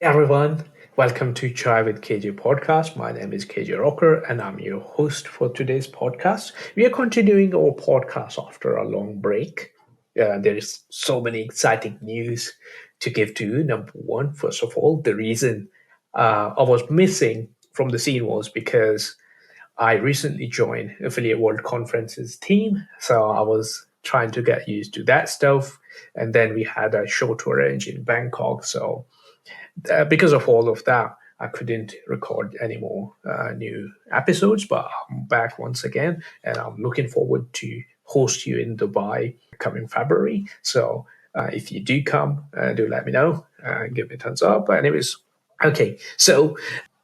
Hey everyone, welcome to Chai with KJ podcast. My name is KJ Rocker and I'm your host for today's podcast. We are continuing our podcast after a long break. There is so many exciting news to give to you. Number one, first of all, the reason I was missing from the scene was because I recently joined Affiliate World Conferences team. So I was trying to get used to that stuff. And then we had a show to arrange in Bangkok. So because of all of that, I couldn't record any more new episodes, but I'm back once again, and I'm looking forward to host you in Dubai coming February. So if you do come, do let me know. Give me a thumbs up. Anyways, okay. So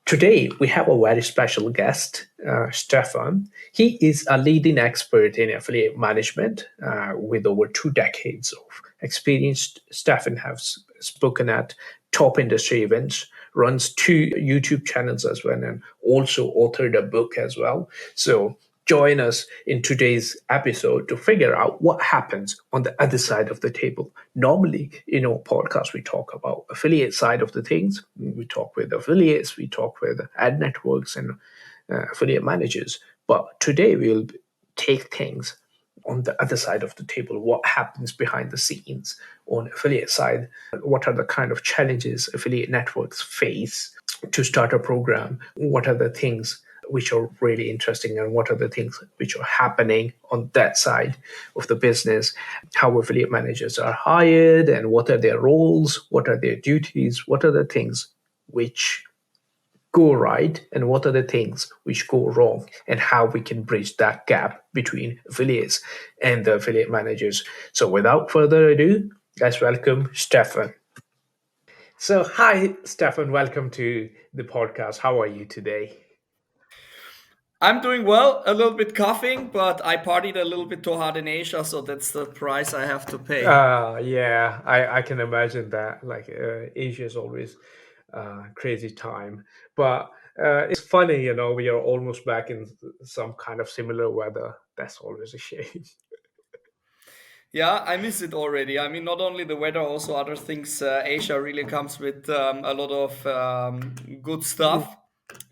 today we have a very special guest, Stefan. He is a leading expert in affiliate management with over 2 decades of experience. Stefan has spoken at top industry events, runs 2 YouTube channels as well, and also authored a book as well. So join us in today's episode to figure out what happens on the other side of the table. Normally, in our podcast, we talk about affiliate side of the things. We talk with affiliates, we talk with ad networks and affiliate managers. But today we'll take things on the other side of the table. What happens behind the scenes on affiliate side? What are the kind of challenges affiliate networks face to start a program? What are the things which are really interesting and what are the things which are happening on that side of the business, how affiliate managers are hired and what are their roles, what are their duties, what are the things which go right and what are the things which go wrong and how we can bridge that gap between affiliates and the affiliate managers. So without further ado, let's welcome Stefan. So hi Stefan, welcome to the podcast. How are you today? I'm doing well, a little bit coughing, but I partied a little bit too hard in Asia, so that's the price I have to pay. Yeah, I can imagine that. Asia is always crazy time, but it's funny, we are almost back in some kind of similar weather. That's always a shame. Yeah, I miss it already. I mean, not only the weather, also other things. Asia really comes with a lot of good stuff,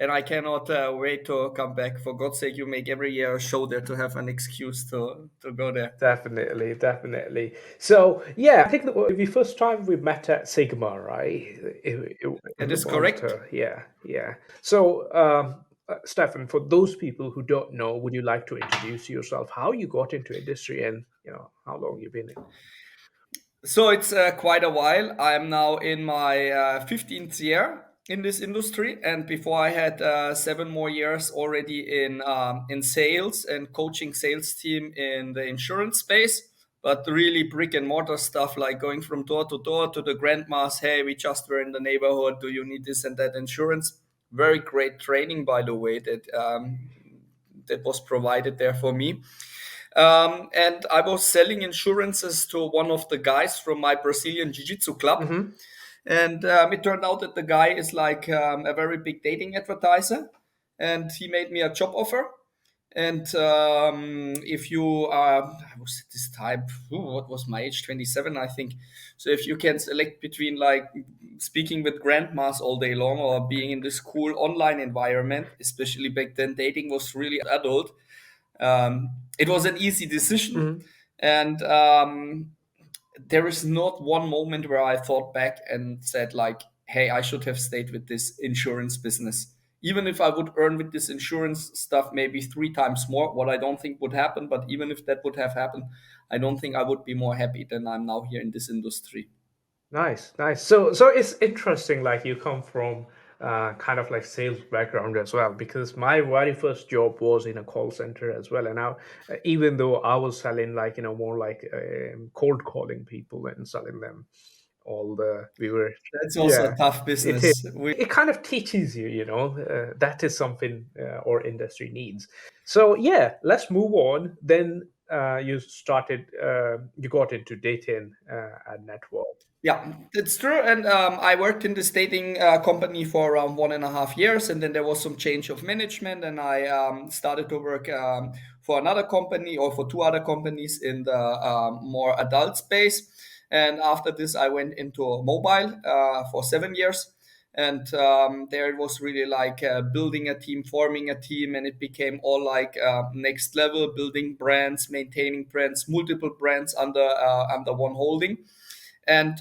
and I cannot wait to come back. For God's sake, you make every year a show there to have an excuse to go there. Definitely, definitely. So yeah, I think that the first time we met at Sigma, right? In That the is correct. Malta, yeah, yeah. So, Stefan, for those people who don't know, would you like to introduce yourself? How you got into industry, and how long you've been in? So it's quite a while. I'm now in my 15th year in this industry, and before I had 7 more years already in sales and coaching sales team in the insurance space. But really brick and mortar stuff like going from door to the grandmas. Hey, we just were in the neighborhood. Do you need this and that insurance? Very great training, by the way, that was provided there for me. And I was selling insurances to one of the guys from my Brazilian Jiu Jitsu club. Mm-hmm. And it turned out that the guy is like a very big dating advertiser. And he made me a job offer. And if you are, I was at this time, what was my age? 27, I think. So if you can select between like speaking with grandmas all day long or being in this cool online environment, especially back then, dating was really adult. It was an easy decision, Mm-hmm. and there is not one moment where I thought back and said like, "Hey, I should have stayed with this insurance business." Even if I would earn with this insurance stuff maybe 3 times more, what I don't think would happen, but even if that would have happened, I don't think I would be more happy than I'm now here in this industry. Nice, nice. So it's interesting. Like you come from kind of like sales background as well, because my very first job was in a call center as well. And now, even though I was selling like more like cold calling people and selling them all the we were That's also yeah a tough it is business. it kind of teaches you that is something our industry needs. So yeah, let's move on then. You got into dating and network. Yeah, it's true. And I worked in this dating company for around 1.5 years, and then there was some change of management, and I started to work for another company or for two other companies in the more adult space. And after this, I went into mobile for 7 years. And there it was really like building a team, forming a team, and it became all like next level, building brands, maintaining brands, multiple brands under one holding. And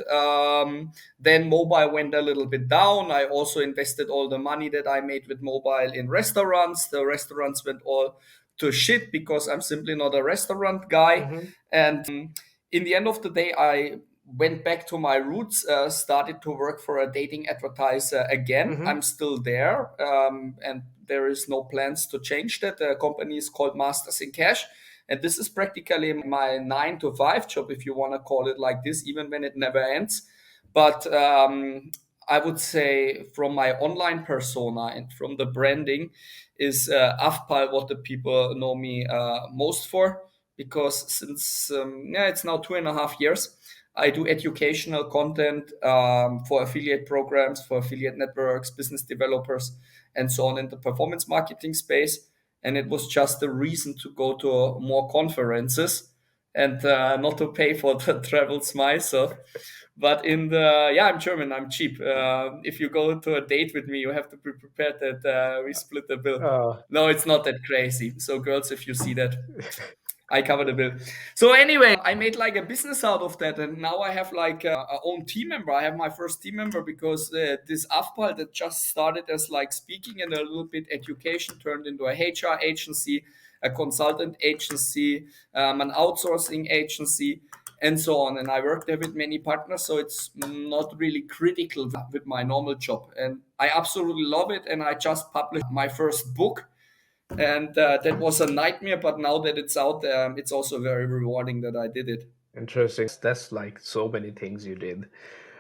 then mobile went a little bit down. I also invested all the money that I made with mobile in restaurants. The restaurants went all to shit because I'm simply not a restaurant guy. Mm-hmm. And in the end of the day, I went back to my roots, started to work for a dating advertiser again. Mm-hmm. I'm still there, and there is no plans to change that. The company is called Masters in Cash. And this is practically my 9 to 5 job, if you want to call it like this, even when it never ends. But I would say from my online persona and from the branding is Afpal what the people know me most for. Because since, yeah, it's now 2.5 years, I do educational content for affiliate programs, for affiliate networks, business developers, and so on in the performance marketing space. And it was just a reason to go to more conferences and not to pay for the travels myself. But in the yeah, I'm German, I'm cheap. If you go to a date with me, you have to be prepared that we split the bill. Uh, No, it's not that crazy. So girls, if you see that, I cover the bill. So anyway, I made like a business out of that, and now I have like a own team member. I have my first team member because this Afpal that just started as like speaking and a little bit education turned into a HR agency, a consultant agency, an outsourcing agency, and so on. And I work there with many partners, so it's not really critical with my normal job, and I absolutely love it. And I just published my first book, and that was a nightmare, but now that it's out, it's also very rewarding that I did it. Interesting. That's like so many things you did.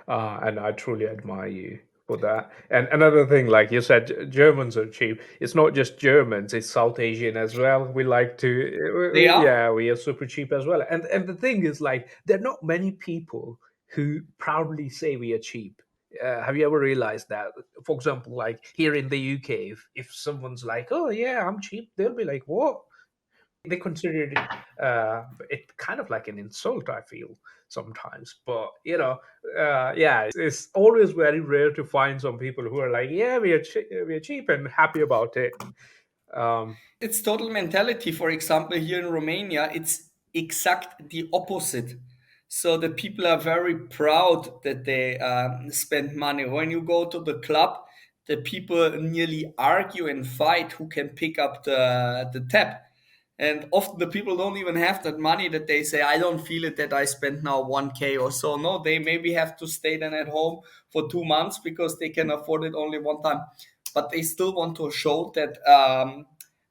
And I truly admire you for that. And another thing, like you said, Germans are cheap. It's not just Germans; it's South Asian as well. We like to, They are. yeah, we are super cheap as well. And the thing is, like, there are not many people who proudly say we are cheap. Have you ever realized that? For example, like here in the UK, if someone's like, "Oh yeah, I'm cheap," they'll be like, "What?" They considered it kind of like an insult, I feel sometimes. But yeah, it's always very rare to find some people who are like, yeah, we are cheap and happy about it. um It's total mentality. For example, here in Romania, it's exact the opposite. So the people are very proud that they spend money. When you go to the club, the people nearly argue and fight who can pick up the tab. And often the people don't even have that money that they say, I don't feel it that I spent now 1K or so. No, they maybe have to stay then at home for 2 months because they can afford it only one time. But they still want to show that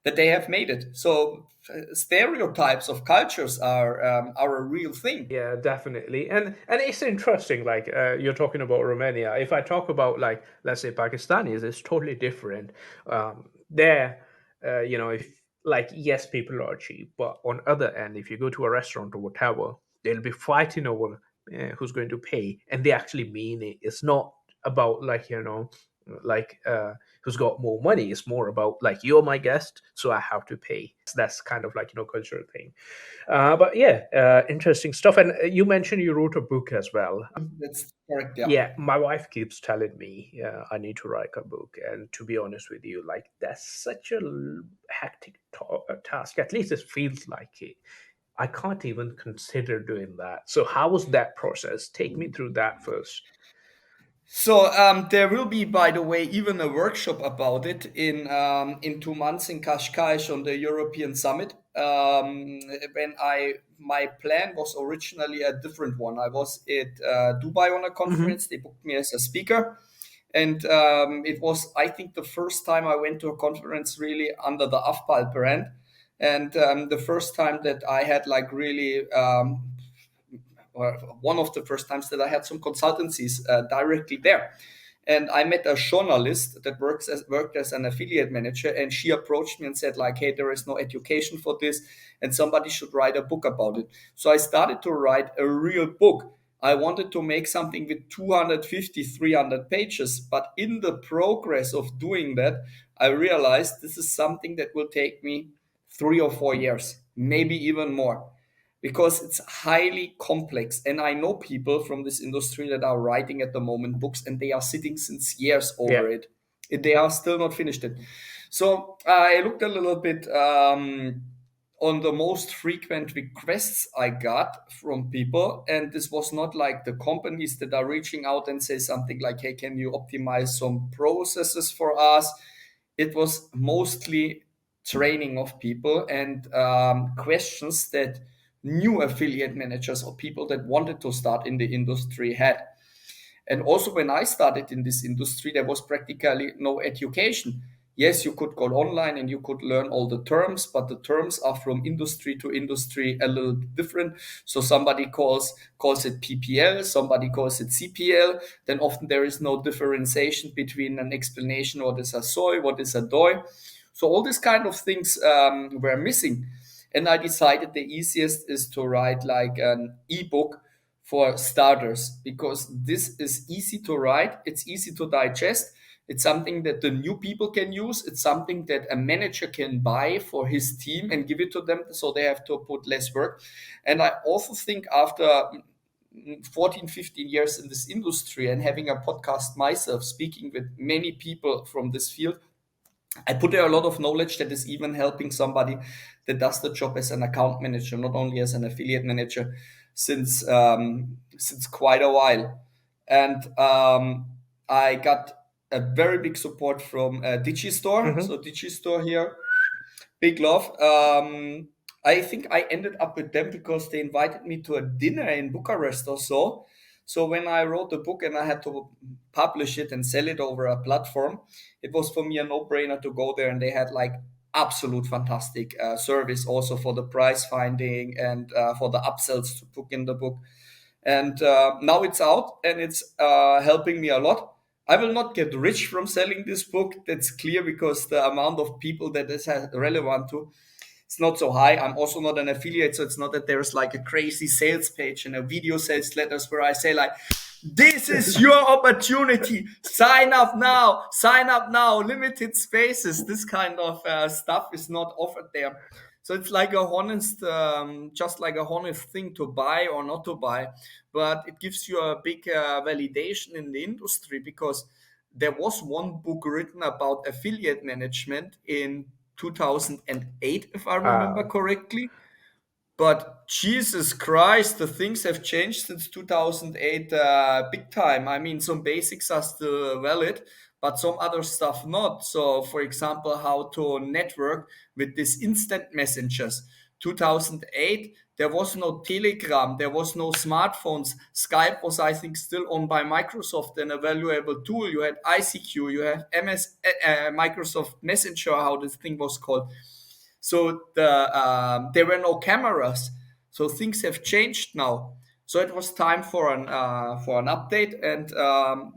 they have made it. So stereotypes of cultures are a real thing. Yeah, definitely. And it's interesting, like you're talking about Romania. If I talk about, like, let's say Pakistanis, it's totally different. There, if, like, yes, people are cheap, but on other end, if you go to a restaurant or whatever, they'll be fighting over who's going to pay, and they actually mean it. It's not about, like, like who's got more money. It's more about, like, you're my guest, so I have to pay. That's kind of like, cultural thing. But yeah, interesting stuff. And you mentioned you wrote a book as well. That's correct. Yeah. Yeah, my wife keeps telling me I need to write a book. And to be honest with you, like, that's such a hectic task. At least it feels like it. I can't even consider doing that. So, how was that process? Take me through that first. So there will be, by the way, even a workshop about it in 2 months in Kashkai on the European Summit. When I my plan was originally a different one. I was at Dubai on a Hmm. conference. They booked me as a speaker, and it was, I think, the first time I went to a conference really under the Afpal brand, and the first time that I had like really. Or one of the first times that I had some consultancies directly there. And I met a journalist that worked as an affiliate manager, and she approached me and said, like, hey, there is no education for this, and somebody should write a book about it. So I started to write a real book. I wanted to make something with 250, 300 pages, but in the progress of doing that, I realized this is something that will take me 3 or 4 years, maybe even more, because it's highly complex. And I know people from this industry that are writing at the moment books, and they are sitting since years Yeah. over it. They are still not finished it. So I looked a little bit on the most frequent requests I got from people, and this was not like the companies that are reaching out and say something like, "Hey, can you optimize some processes for us?" It was mostly training of people and questions that new affiliate managers or people that wanted to start in the industry had. And also, when I started in this industry, there was practically no education. Yes, you could go online and you could learn all the terms, but the terms are from industry to industry a little bit different. So somebody calls it PPL, somebody calls it CPL. Then often there is no differentiation between an explanation what is a soy, what is a doi. So all these kind of things were missing. And I decided the easiest is to write like an ebook for starters, because this is easy to write, it's easy to digest, it's something that the new people can use, it's something that a manager can buy for his team and give it to them so they have to put less work. And I also think after 14, 15 years in this industry and having a podcast myself, speaking with many people from this field, I put there a lot of knowledge that is even helping somebody that does the job as an account manager, not only as an affiliate manager, since quite a while. And I got a very big support from Digistore. Hmm. So Digistore here, big love. I think I ended up with them because they invited me to a dinner in Bucharest or so. So when I wrote the book and I had to publish it and sell it over a platform, it was for me a no-brainer to go there. And they had like absolute fantastic service also for the price finding and for the upsells to book in the book. And now it's out and it's helping me a lot. I will not get rich from selling this book. That's clear, because the amount of people that this has relevant to, it's not so high. I'm also not an affiliate, so it's not that there's like a crazy sales page and a video sales letters where I say like, this is your opportunity. Sign up now. Limited spaces. This kind of stuff is not offered there. So it's like a honest, just like a honest thing to buy or not to buy, but it gives you a big validation in the industry, because there was one book written about affiliate management in 2008, if I remember Uh, correctly. But Jesus Christ, the things have changed since 2008 big time. I mean, some basics are still valid, but some other stuff not. So, for example, how to network with these instant messengers. 2008, there was no Telegram, there was no smartphones. Skype was, I think, still owned by Microsoft and a valuable tool. You had ICQ, you had Microsoft Messenger, how this thing was called. So there were no cameras. So things have changed now. So it was time for an update, and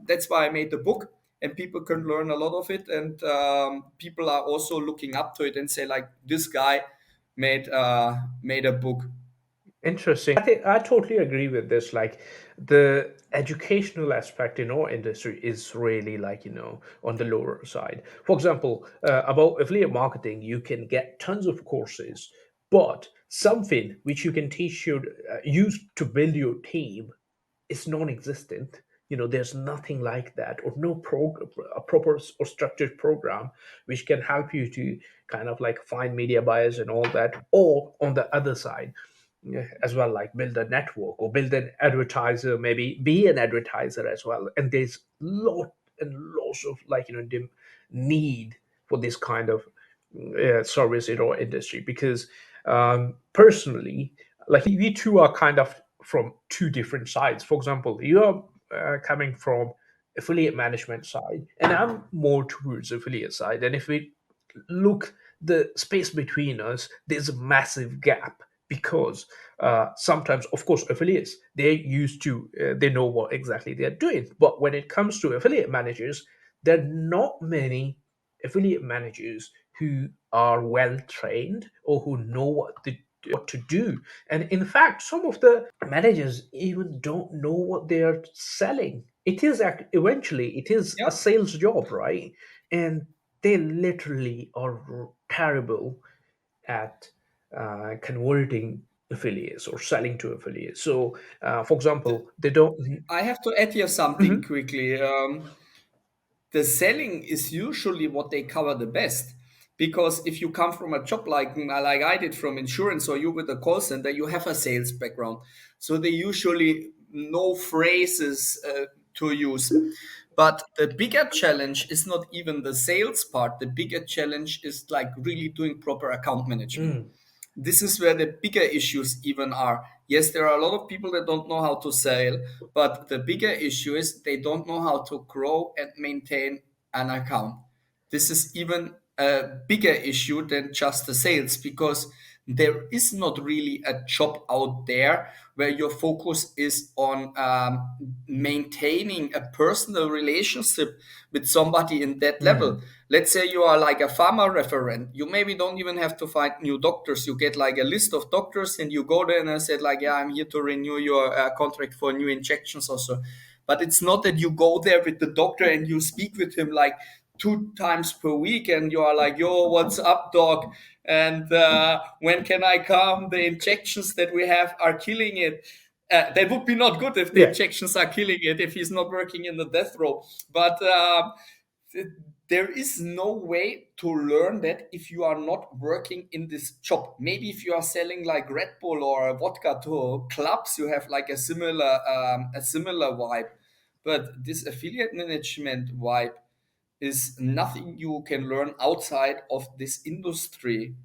that's why I made the book. And people can learn a lot of it, and people are also looking up to it and say like, this guy made a book. Interesting. I think I totally agree with this. Like the educational aspect in our industry is really like, on the lower side. For example, about affiliate marketing, you can get tons of courses, but something which you can teach your use to build your team is non-existent. There's nothing like that, or no a proper or structured program which can help you to kind of like find media buyers and all that. Or on the other side, yeah, as well, like build a network or build an advertiser, maybe be an advertiser as well. And there's lot and lots of like need for this kind of service in our industry, because personally, like we two are kind of from two different sides. For example, you are coming from affiliate management side, and I'm more towards affiliate side. And if we look the space between us, there's a massive gap, because sometimes, of course, affiliates, they used to they know what exactly they're doing. But when it comes to affiliate managers, there are not many affiliate managers who are well trained or who know what to do. And in fact, some of the managers even don't know what they are selling. Eventually it is a Yeah. sales job, right? And they literally are terrible at converting affiliates or selling to affiliates. So, for example, they don't. I have to add here something Mhm. quickly. The selling is usually what they cover the best, because if you come from a job like I did from insurance, or you with a call center, you have a sales background, so they usually know phrases to use. But the bigger challenge is not even the sales part. The bigger challenge is like really doing proper account management. Mm, This is where the bigger issues even are. Yes, there are a lot of people that don't know how to sell, but the bigger issue is they don't know how to grow and maintain an account. This is even a bigger issue than just the sales, because there is not really a job out there where your focus is on maintaining a personal relationship with somebody in that level. mm, Let's say you are like a pharma referent. You maybe don't even have to find new doctors. You get like a list of doctors and you go there and I said like, yeah, I'm here to renew your contract for new injections also. But it's not that you go there with the doctor and you speak with him like 2 times per week and you are like, yo, what's up, doc? And when can I come? The injections that we have are killing it. That would be not good if the yeah, injections are killing it, if he's not working in the death row. But there is no way to learn that if you are not working in this job. Maybe if you are selling like Red Bull or vodka to clubs, you have like a similar vibe. But this affiliate management vibe is nothing you can learn outside of this industry.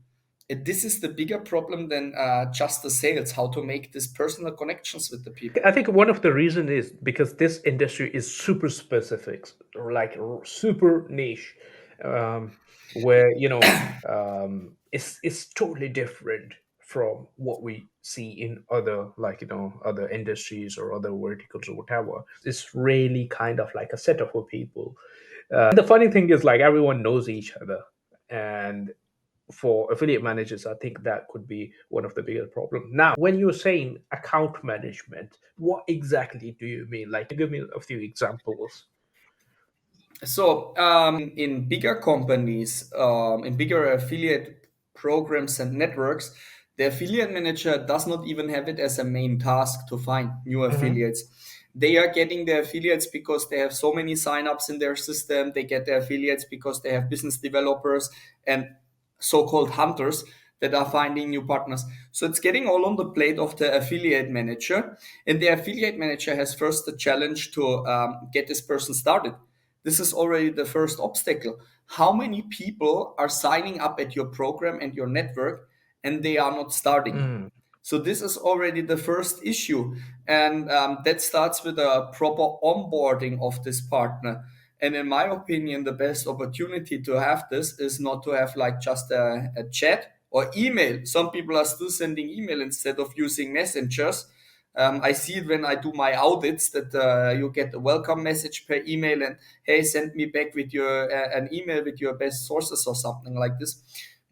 This is the bigger problem than just the sales, how to make these personal connections with the people. I think one of the reason is because this industry is super specific, or like super niche, um, where it's totally different from what we see in other, like, other industries or other verticals or whatever. It's really kind of like a setup for people. And the funny thing is, like, everyone knows each other, and for affiliate managers, I think that could be one of the bigger problems. Now, when you're saying account management, what exactly do you mean? Like, give me a few examples. So, in bigger companies, in bigger affiliate programs and networks, the affiliate manager does not even have it as a main task to find new Hmm. affiliates. They are getting the affiliates because they have so many signups in their system. They get the affiliates because they have business developers and so-called hunters that are finding new partners. So it's getting all on the plate of the affiliate manager, and the affiliate manager has first the challenge to get this person started. This is already the first obstacle. How many people are signing up at your program and your network and they are not starting? Mm. So this is already the first issue, and that starts with a proper onboarding of this partner. And in my opinion, the best opportunity to have this is not to have like just a chat or email. Some people are still sending email instead of using messengers. I see it when I do my audits that you get a welcome message per email and hey, send me back with your an email with your best sources or something like this.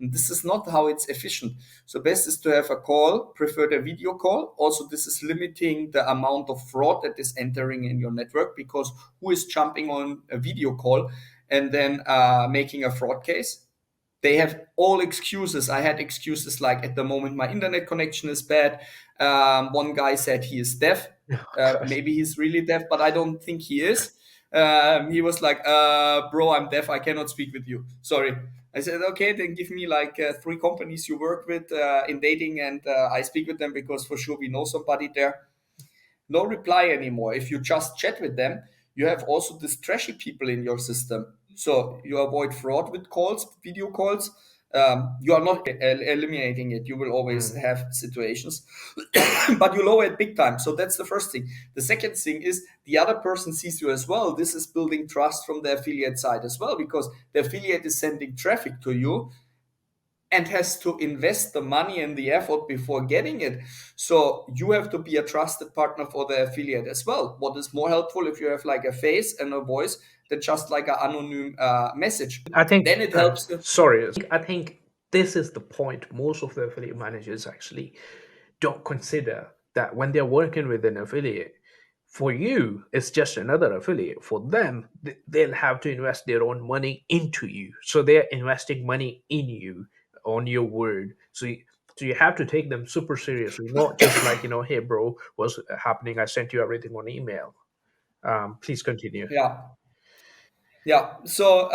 And this is not how it's efficient. So best is to have a call, preferred a video call. Also, this is limiting the amount of fraud that is entering in your network, because who is jumping on a video call and then making a fraud case? They have all excuses. I had excuses like at the moment my internet connection is bad. One guy said he is deaf. Oh, gosh. Maybe he's really deaf, but I don't think he is. He was like, "Bro, I'm deaf. I cannot speak with you. Sorry." I said, "Okay, then give me like 3 companies you work with in dating, and I speak with them because for sure we know somebody there." No reply anymore. If you just chat with them, you have also these trashy people in your system. So you avoid fraud with calls, video calls. You are not eliminating it. You will always Mm. have situations, but you lower it big time. So that's the first thing. The second thing is the other person sees you as well. This is building trust from the affiliate side as well, because the affiliate is sending traffic to you and has to invest the money and the effort before getting it. So you have to be a trusted partner for the affiliate as well. What is more helpful if you have like a face and a voice than just like an anonymous message? I think, Then it helps you. sorry, I think this is the point most of the affiliate managers actually don't consider, that when they're working with an affiliate, for you, it's just another affiliate. For them, they'll have to invest their own money into you. So they're investing money in you, on your word. So So you have to take them super seriously, not just like, hey, bro, what's happening? I sent you everything on email. Please continue. Yeah. Yeah. So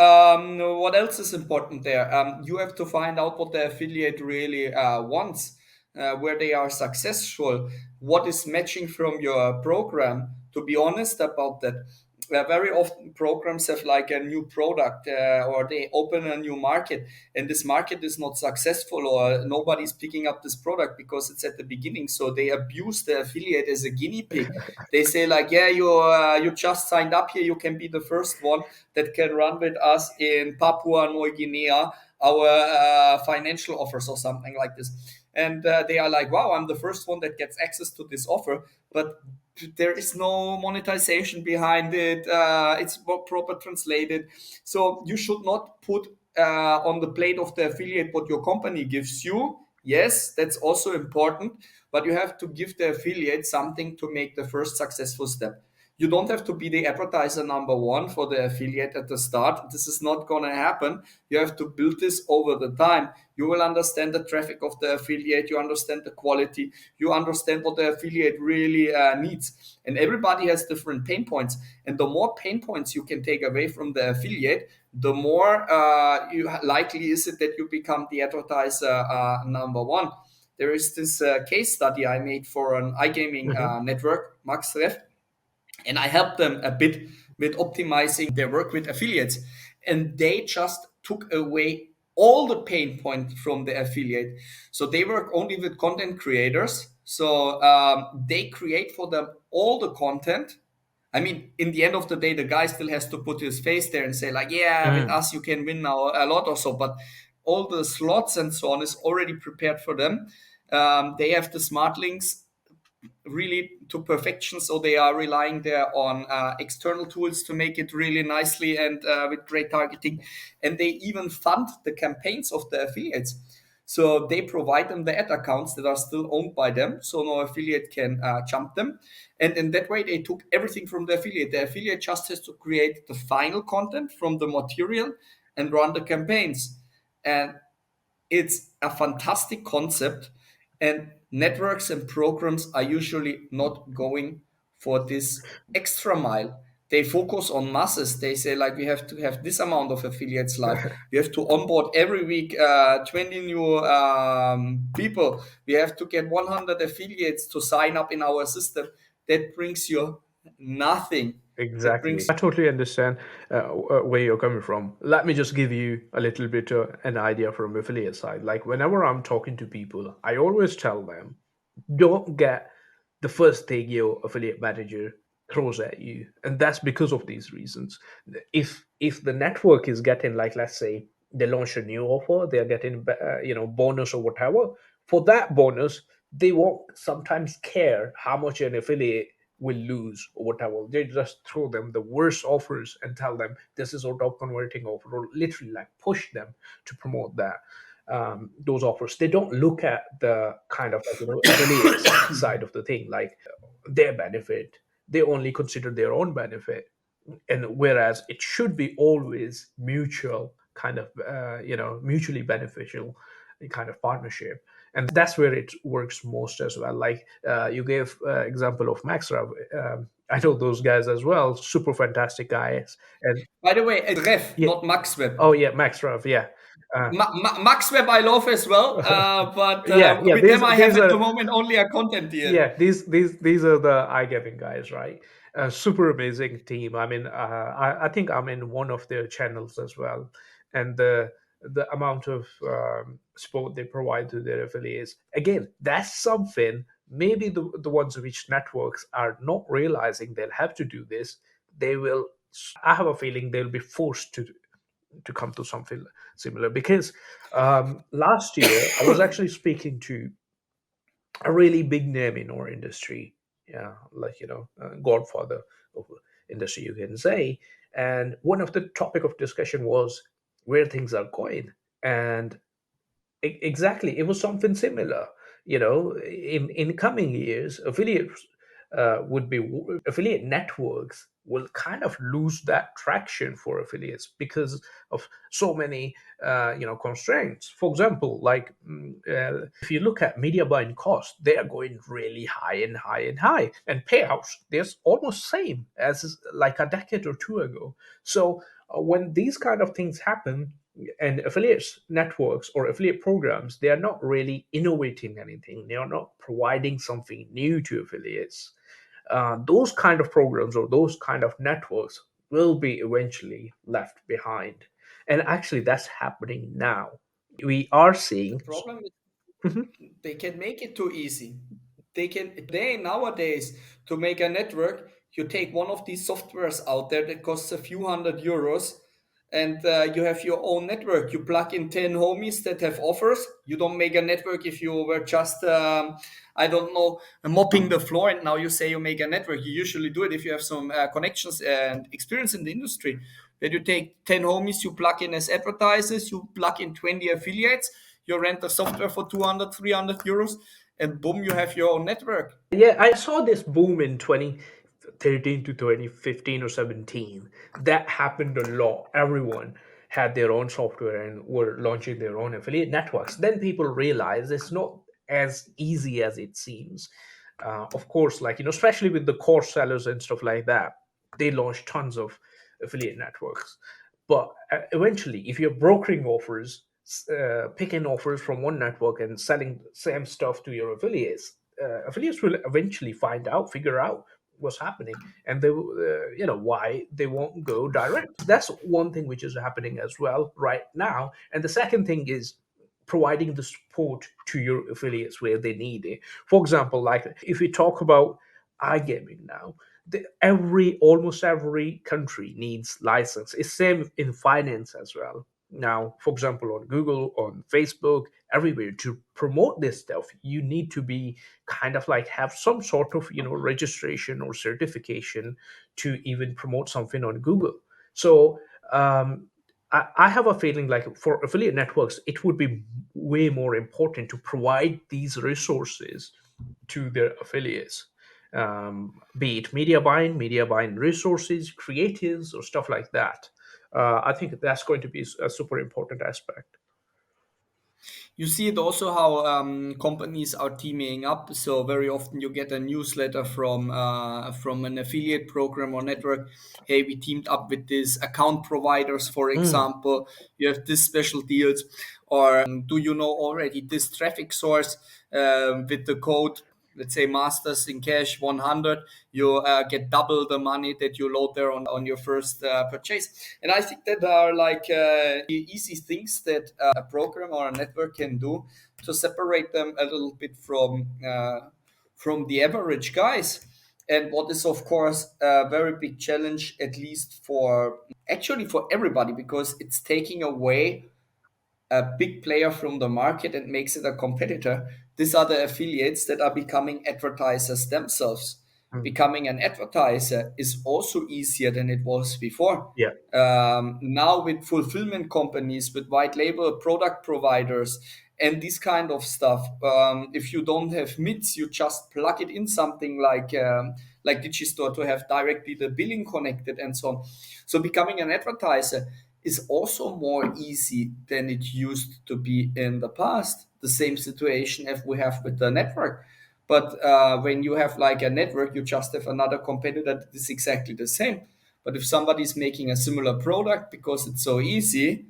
what else is important there? You have to find out what the affiliate really wants, where they are successful, what is matching from your program. To be honest about that, very often programs have like a new product or they open a new market, and this market is not successful or nobody's picking up this product because it's at the beginning. So they abuse the affiliate as a guinea pig. They say like, yeah, you just signed up here, you can be the first one that can run with us in Papua New Guinea, our financial offers or something like this. And they are like, wow, I'm the first one that gets access to this offer, but there is no monetization behind it. It's not proper translated. So you should not put on the plate of the affiliate what your company gives you. Yes, that's also important, but you have to give the affiliate something to make the first successful step. You don't have to be the advertiser number one for the affiliate at the start. This is not going to happen. You have to build this over the time. You will understand the traffic of the affiliate. You understand the quality. You understand what the affiliate really needs. And everybody has different pain points. And the more pain points you can take away from the affiliate, the more likely is it that you become the advertiser number one. There is this case study I made for an iGaming Hmm. network, Max Ref, and I helped them a bit with optimizing their work with affiliates. And they just took away all the pain points from the affiliate. So they work only with content creators. So they create for them all the content. I mean, in the end of the day, the guy still has to put his face there and say, like, yeah, with Mm, us, you can win now a lot or so. But all the slots and so on is already prepared for them. They have the smart links really to perfection. So they are relying there on external tools to make it really nicely and with great targeting. And they even fund the campaigns of the affiliates. So they provide them the ad accounts that are still owned by them, so no affiliate can jump them. And in that way, they took everything from the affiliate. The affiliate just has to create the final content from the material and run the campaigns. And it's a fantastic concept, and networks and programs are usually not going for this extra mile. They focus on masses. They say like we have to have this amount of affiliates live. We have to onboard every week 20 new people. We have to get 100 affiliates to sign up in our system. That brings you nothing. That exactly. brings I totally understand where you're coming from. Let me just give you a little bit an idea from affiliate side. Like whenever I'm talking to people, I always tell them, don't get the first thing your affiliate manager throws at you, and that's because of these reasons. If the network is getting, like, let's say they launch a new offer, they're getting bonus or whatever. For that bonus, they won't sometimes care how much an affiliate will lose or whatever. They just throw them the worst offers and tell them this is our top converting offer, or literally like push them to promote that, those offers. They don't look at the kind of like affiliates side of the thing, like their benefit. They only consider their own benefit, and whereas it should be always mutual, kind of mutually beneficial kind of partnership. And that's where it works most as well. Like you gave example of Maxra. I know those guys as well, super fantastic guys. And by the way, it's Ref, yeah. not Maxweb. Oh yeah, Maxra, yeah. uh, Max Web I love as well, but yeah, with them these I have these at the are, moment only a content deal. yeah, these are the eye-giving guys, right? Super amazing team. I mean, I think I'm in one of their channels as well, and the amount of support they provide to their affiliates. Again, that's something maybe the ones which networks are not realizing they'll have to do this. They will. I have a feeling they'll be forced to come to something similar, because last year I was actually speaking to a really big name in our industry. Yeah, like godfather of industry, you can say. And one of the topic of discussion was where things are going. And exactly, it was something similar. In coming years, affiliate networks will kind of lose that traction for affiliates because of so many constraints. For example, like if you look at media buying costs, they are going really high and high and high, and payouts they're almost same as like a decade or two ago. So when these kind of things happen, and affiliates networks or affiliate programs, they are not really innovating anything, they are not providing something new to affiliates. Those kind of programs or those kind of networks will be eventually left behind. And actually that's happening now. We are The seeing. problem is Mhm. they can make it too easy. They can today nowadays to make a network. You take one of these softwares out there that costs a few €100, and you have your own network. You plug in 10 homies that have offers. You don't make a network if you were just I don't know, mopping the floor, and now you say you make a network. You usually do it if you have some connections and experience in the industry. That you take 10 homies, you plug in as advertisers, you plug in 20 affiliates, you rent the software for 200, €300, and boom, you have your own network. Yeah, I saw this boom in 2013 to 2015 or 17. That happened a lot. Everyone had their own software and were launching their own affiliate networks. Then people realized it's not as easy as it seems. Of course, like, especially with the core sellers and stuff like that, they launched tons of affiliate networks. But eventually, if you're brokering offers, picking offers from one network and selling same stuff to your affiliates, affiliates will eventually figure out what's happening, and they why they won't go direct. That's one thing which is happening as well right now. And the second thing is providing the support to your affiliates where they need it. For example, like if we talk about iGaming now, almost every country needs license. It's same in finance as well. Now, for example, on Google, on Facebook, everywhere to promote this stuff, you need to be kind of like have some sort of registration or certification to even promote something on Google. So I have a feeling like for affiliate networks, it would be way more important to provide these resources to their affiliates, be it media buying resources, creatives, or stuff like that. I think that's going to be a super important aspect. You see it also how companies are teaming up. So very often you get a newsletter from an affiliate program or network. Hey, we teamed up with these account providers, for Mm, example. You have this special deals, or do you know already this traffic source with the code? Let's say masters in cash 100, you get double the money that you load there on your first purchase. And I think that are like easy things that a program or a network can do to separate them a little bit from the average guys. And what is of course a very big challenge, at least for actually for everybody, because it's taking away a big player from the market and makes it a competitor. These are the affiliates that are becoming advertisers themselves. mm. Becoming an advertiser is also easier than it was before. Yeah, Now, with fulfillment companies, with white label product providers, and this kind of stuff, if you don't have MIDs, you just plug it in something like Digistore to have directly the billing connected and so on. So, becoming an advertiser is also more easy than it used to be in the past. The same situation as we have with the network. But when you have like a network, you just have another competitor that is exactly the same. But if somebody's making a similar product because it's so easy,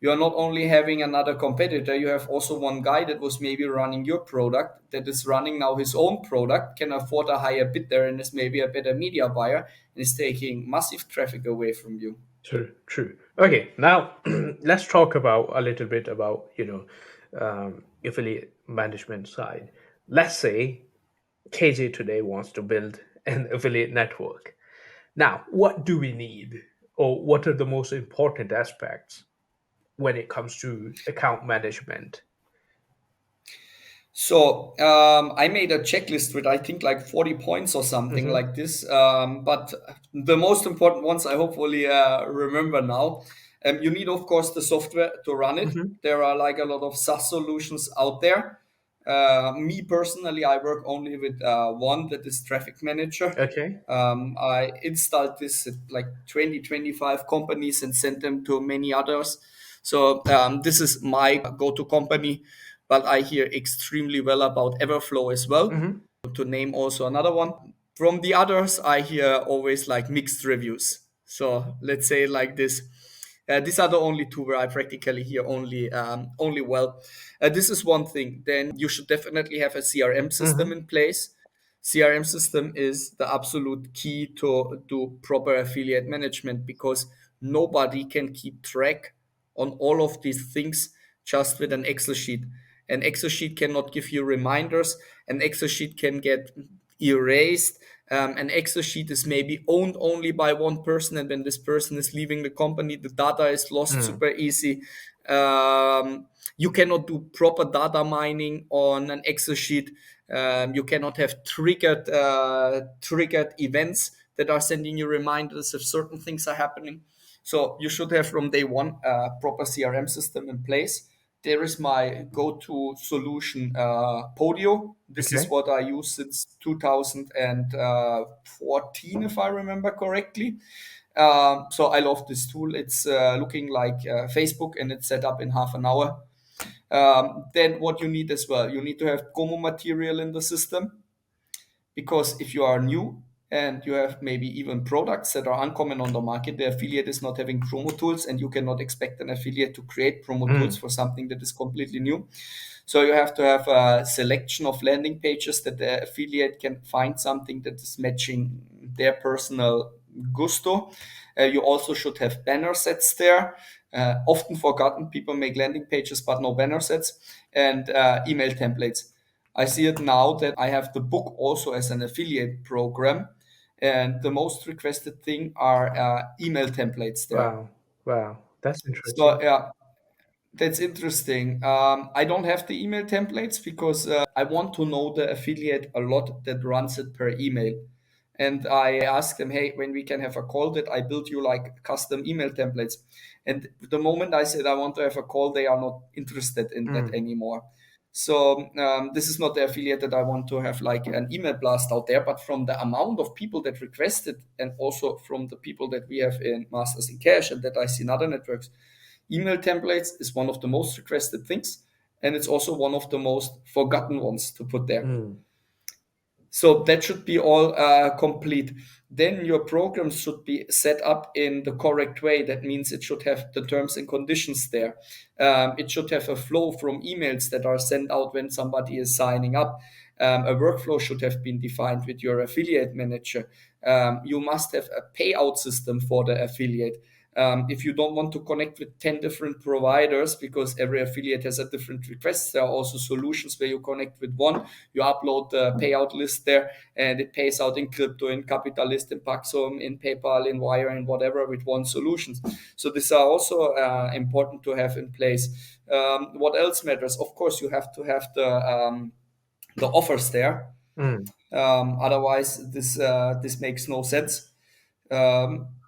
you are not only having another competitor, you have also one guy that was maybe running your product that is running now his own product, can afford a higher bidder and is maybe a better media buyer and is taking massive traffic away from you. true, true. Okay, now let's talk about a little bit about affiliate management side. Let's say KJ today wants to build an affiliate network. Now, what do we need, or what are the most important aspects when it comes to account management? So I made a checklist with I think like 40 points or something Hmm. like this. But the most important ones I hopefully remember now. You need of course the software to run it. Hmm. There are like a lot of SaaS solutions out there. Me personally, I work only with one, that is traffic manager. Okay. I installed this at like 20, 25 companies and sent them to many others. So this is my go-to company, but I hear extremely well about Everflow as well, Mm-hmm. to name also another one. From the others, I hear always like mixed reviews. So let's say it like this. These are the only two where I practically hear only well. This is one thing. Then you should definitely have a CRM system Mm-hmm. in place. CRM system is the absolute key to do proper affiliate management, because nobody can keep track on all of these things just with an Excel sheet. An Excel sheet cannot give you reminders. An Excel sheet can get erased. An Excel sheet is maybe owned only by one person, and when this person is leaving the company, the data is lost Mm. super easy. Um, you cannot do proper data mining on an Excel sheet. You cannot have triggered events that are sending you reminders if certain things are happening. So you should have from day one a proper CRM system in place. There is my go-to solution, Podio. This is Okay. what I use since 2014, if I remember correctly. So I love this tool. It's looking like Facebook, and it's set up in half an hour. Then what you need as well, you need to have Como material in the system, because if you are new and you have maybe even products that are uncommon on the market, the affiliate is not having promo tools, and you cannot expect an affiliate to create promo tools Mm. for something that is completely new. So you have to have a selection of landing pages that the affiliate can find something that is matching their personal gusto. You also should have banner sets there. Often forgotten, people make landing pages but no banner sets, and email templates. I see it now that I have the book also as an affiliate program, and the most requested thing are email templates there. Wow. Wow. That's So interesting. yeah, that's interesting. I don't have the email templates because I want to know the affiliate a lot that runs it per email. And I ask them, hey, when we can have a call, that I build you like custom email templates. And the moment I said I want to have a call, they are not interested in that Mm. anymore. So this is not the affiliate that I want to have like an email blast out there, but from the amount of people that requested, and also from the people that we have in Masters in Cash and that I see in other networks, email templates is one of the most requested things, and it's also one of the most forgotten ones to put there. Mm. So that should be all complete. Then your program should be set up in the correct way. That means it should have the terms and conditions there. It should have a flow from emails that are sent out when somebody is signing up. A workflow should have been defined with your affiliate manager. You must have a payout system for the affiliate. If you don't want to connect with 10 different providers, because every affiliate has a different request, there are also solutions where you connect with one, you upload the payout list there, and it pays out in crypto, in Capitalist, in Paxum, in PayPal, in Wire, and whatever, with one solution. So these are also important to have in place. What else matters? Of course, you have to have the offers there. Mm. Otherwise, this makes no sense.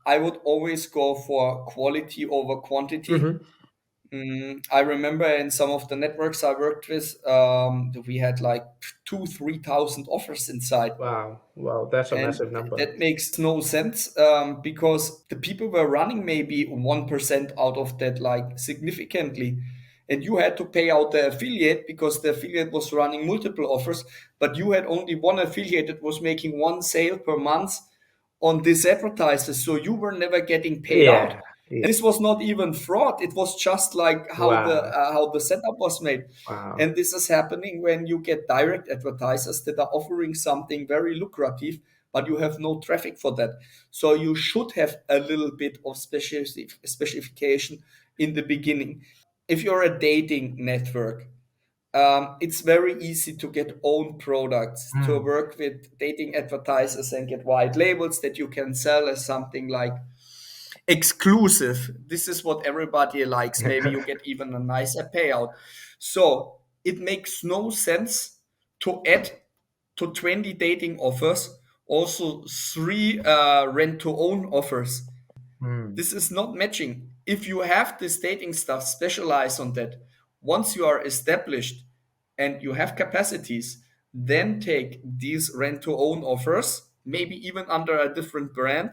I would always go for quality over quantity. Mm-hmm. I remember in some of the networks I worked with, we had like 3,000 offers inside, Wow. Wow. That's a and massive number. that makes no sense, because the people were running maybe 1% out of that, like significantly. And you had to pay out the affiliate because the affiliate was running multiple offers, but you had only one affiliate that was making one sale per month on these advertisers. So you were never getting paid out. Yeah. Yeah. And this was not even fraud. It was just like Wow. how the setup was made. Wow. And this is happening when you get direct advertisers that are offering something very lucrative, but you have no traffic for that. So you should have a little bit of specification in the beginning. If you're a dating network, it's very easy to get own products, to Mm. work with dating advertisers and get white labels that you can sell as something like exclusive. This is what everybody likes. Maybe you get even a nicer payout. So it makes no sense to add to 20 dating offers also three rent to own offers. Mm. This is not matching. If you have this dating stuff, specialize on that. Once you are established, and you have capacities, then take these rent to own offers, maybe even under a different brand,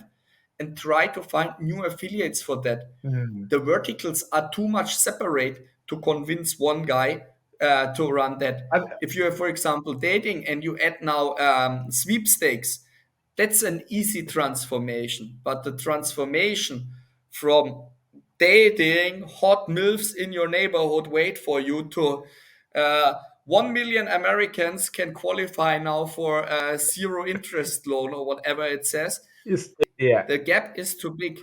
and try to find new affiliates for that. Mm. The verticals are too much separate to convince one guy to run that. I've, If you have, for example, dating and you add now sweepstakes, that's an easy transformation. But the transformation from dating hot MILFs in your neighborhood wait for you to uh, 1 million Americans can qualify now for a zero interest loan or whatever it says. is yeah. The gap is too big,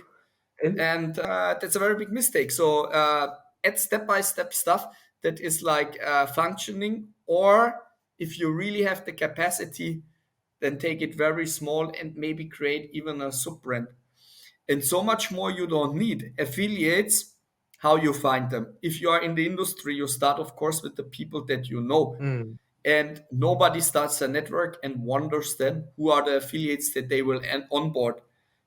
And and that's a very big mistake. So add step-by-step stuff that is like functioning, or if you really have the capacity, then take it very small and maybe create even a sub brand. And so much more you don't need. Affiliates, how you find them. If you are in the industry, you start, of course, with the people that you know. mm, And nobody starts a network and wonders then who are the affiliates that they will onboard.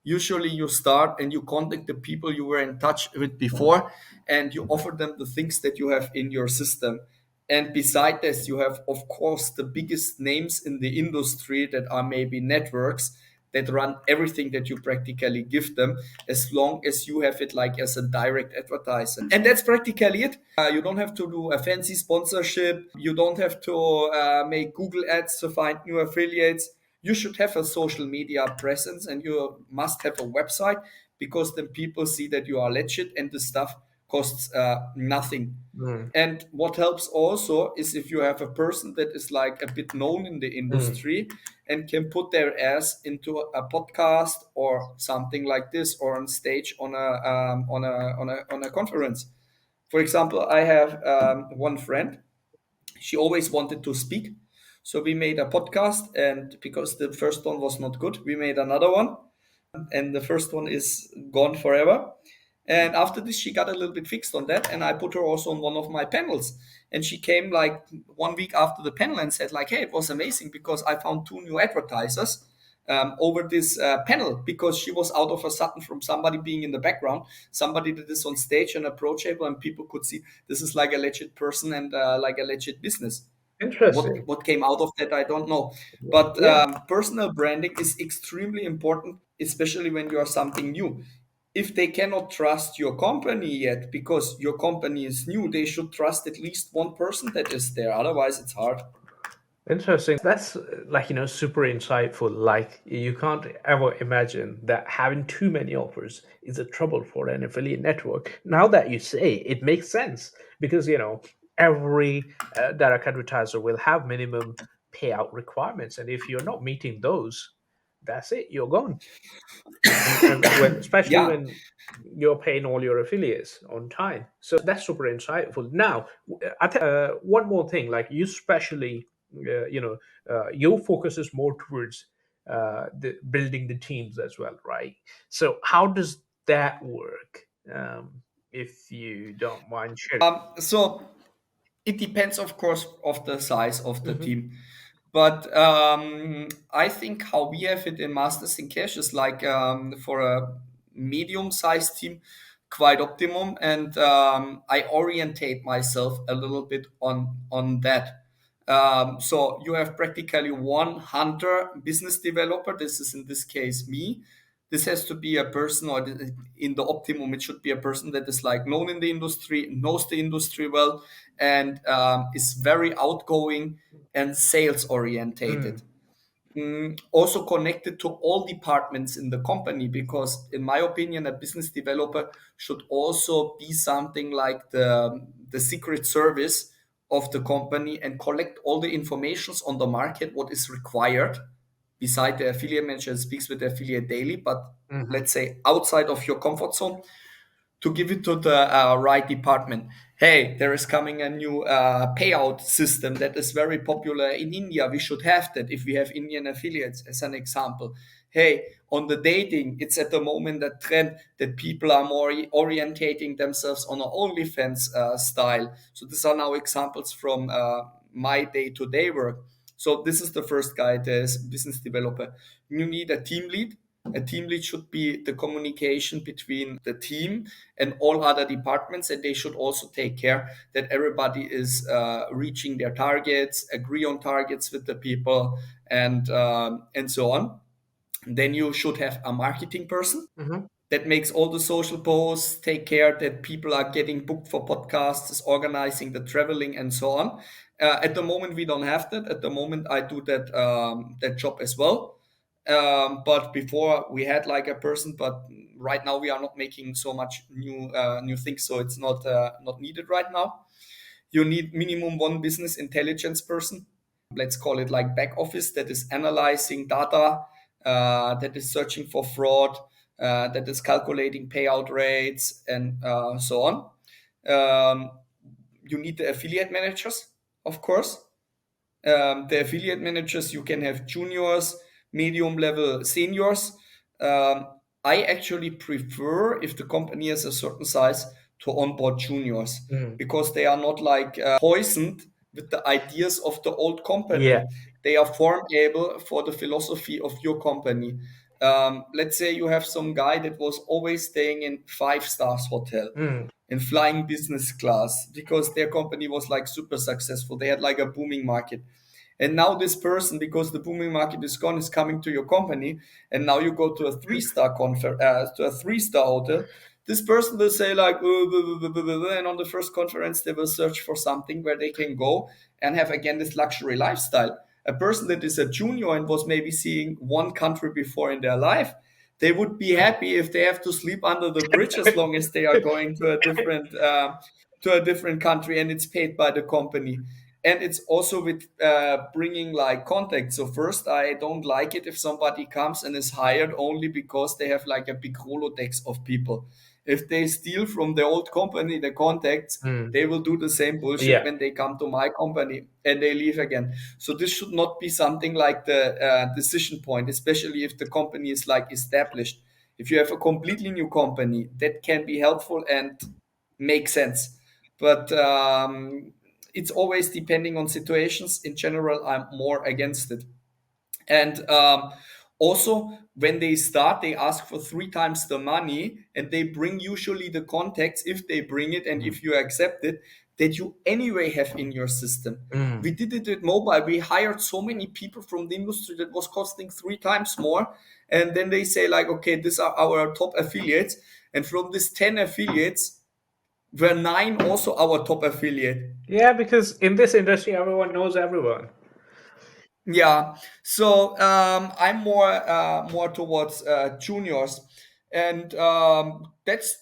Usually, you start and you contact the people you were in touch with before, and you offer them the things that you have in your system. And beside this, you have, of course, the biggest names in the industry that are maybe networks that run everything that you practically give them, as long as you have it like as a direct advertiser. And that's practically it. You don't have to do a fancy sponsorship. You don't have to make Google ads to find new affiliates. You should have a social media presence, and you must have a website, because then people see that you are legit and the stuff costs nothing. mm, And what helps also is if you have a person that is like a bit known in the mm. industry and can put their ass into a podcast or something like this, or on stage on a conference. For example, I have one friend. She always wanted to speak, so we made a podcast, and because the first one was not good, we made another one, and the first one is gone forever. And after this, she got a little bit fixed on that, and I put her also on one of my panels. And she came like 1 week after the panel and said, like, "Hey, it was amazing because I found two new advertisers over this panel, because she was out of a sudden from somebody being in the background, somebody that is on stage and approachable, and people could see this is like a legit person and like a legit business." Interesting. What came out of that, I don't know. But Yeah. personal branding is extremely important, especially when you are something new. If they cannot trust your company yet because your company is new, they should trust at least one person that is there. Otherwise, it's hard. Interesting. That's super insightful. Like you can't ever imagine that having too many offers is a trouble for an affiliate network. Now that you say it makes sense because every direct advertiser will have minimum payout requirements, and if you're not meeting those, that's it. You're gone. And when especially Yeah. when you're paying all your affiliates on time, so that's super insightful. Now I think one more thing, like you especially your focus is more towards the building the teams as well, right? So how does that work, if you don't mind sharing? So it depends, of course, of the size of the Hmm. team. But I think how we have it in Masters in Cash is like for a medium-sized team, quite optimum, and I orientate myself a little bit on that. So you have practically one hunter business developer. This is in this case me. This has to be a person, or in the optimum, it should be a person that is like known in the industry, knows the industry well, and is very outgoing and sales orientated. Mm, Also connected to all departments in the company, because in my opinion, a business developer should also be something like the secret service of the company, and collect all the informations on the market, what is required, beside the affiliate manager speaks with the affiliate daily, but mhm. let's say outside of your comfort zone, to give it to the right department. Hey, there is coming a new payout system that is very popular in India. We should have that if we have Indian affiliates, as an example. Hey, on the dating, it's at the moment a trend that people are more orientating themselves on an OnlyFans style. So these are now examples from my day-to-day work. So this is the first guy, the business developer. You need a team lead, A team lead should be the communication between the team and all other departments, and they should also take care that everybody is reaching their targets, agree on targets with the people, and so on. Then you should have a marketing person Hmm. that makes all the social posts, take care that people are getting booked for podcasts, is organizing the traveling and so on. At the moment, we don't have that. At the moment, I do that job as well. But before we had like a person, but right now we are not making so much new things, so it's not needed right now. You need minimum one business intelligence person. Let's call it like back office that is analyzing data, that is searching for fraud, that is calculating payout rates, and so on. Um, you need the affiliate managers, of course. The affiliate managers, you can have juniors, medium level, seniors. Um, I actually prefer, if the company has a certain size, to onboard juniors Mm. because they are not like poisoned with the ideas of the old Yeah. company. They are formable for the philosophy of your company. Let's say you have some guy that was always staying in five stars hotel Mm. and flying business class because their company was like super successful. They had like a booming market. And now this person, because the booming market is gone, is coming to your company, and now you go to a to a 3-star hotel. This person will say like, and on the first conference they will search for something where they can go and have again this luxury lifestyle. A person that is a junior and was maybe seeing one country before in their life, they would be happy if they have to sleep under the bridge as long as they are going to a different country and it's paid by the company. And it's also with bringing like contact. So first, I don't like it if somebody comes and is hired only because they have like a big rolodex of people. If they steal from the old company the contacts, Mm. they will do the same bullshit Yeah. when they come to my company and they leave again. So this should not be something like the decision point, especially if the company is like established. If you have a completely new company, that can be helpful and make sense. But it's always depending on situations. In general, I'm more against it. And also, when they start, they ask for 3 times the money, and they bring usually the contacts if they bring it and Mm. if you accept it, that you anyway have in your system. We Mm. did it with mobile. We hired so many people from the industry that was costing 3 times more. And then they say, like, okay, these are our top affiliates. And from these 10 affiliates, were 9 also our top affiliate. Yeah, because in this industry, everyone knows everyone. Yeah, so I'm more towards juniors, and that's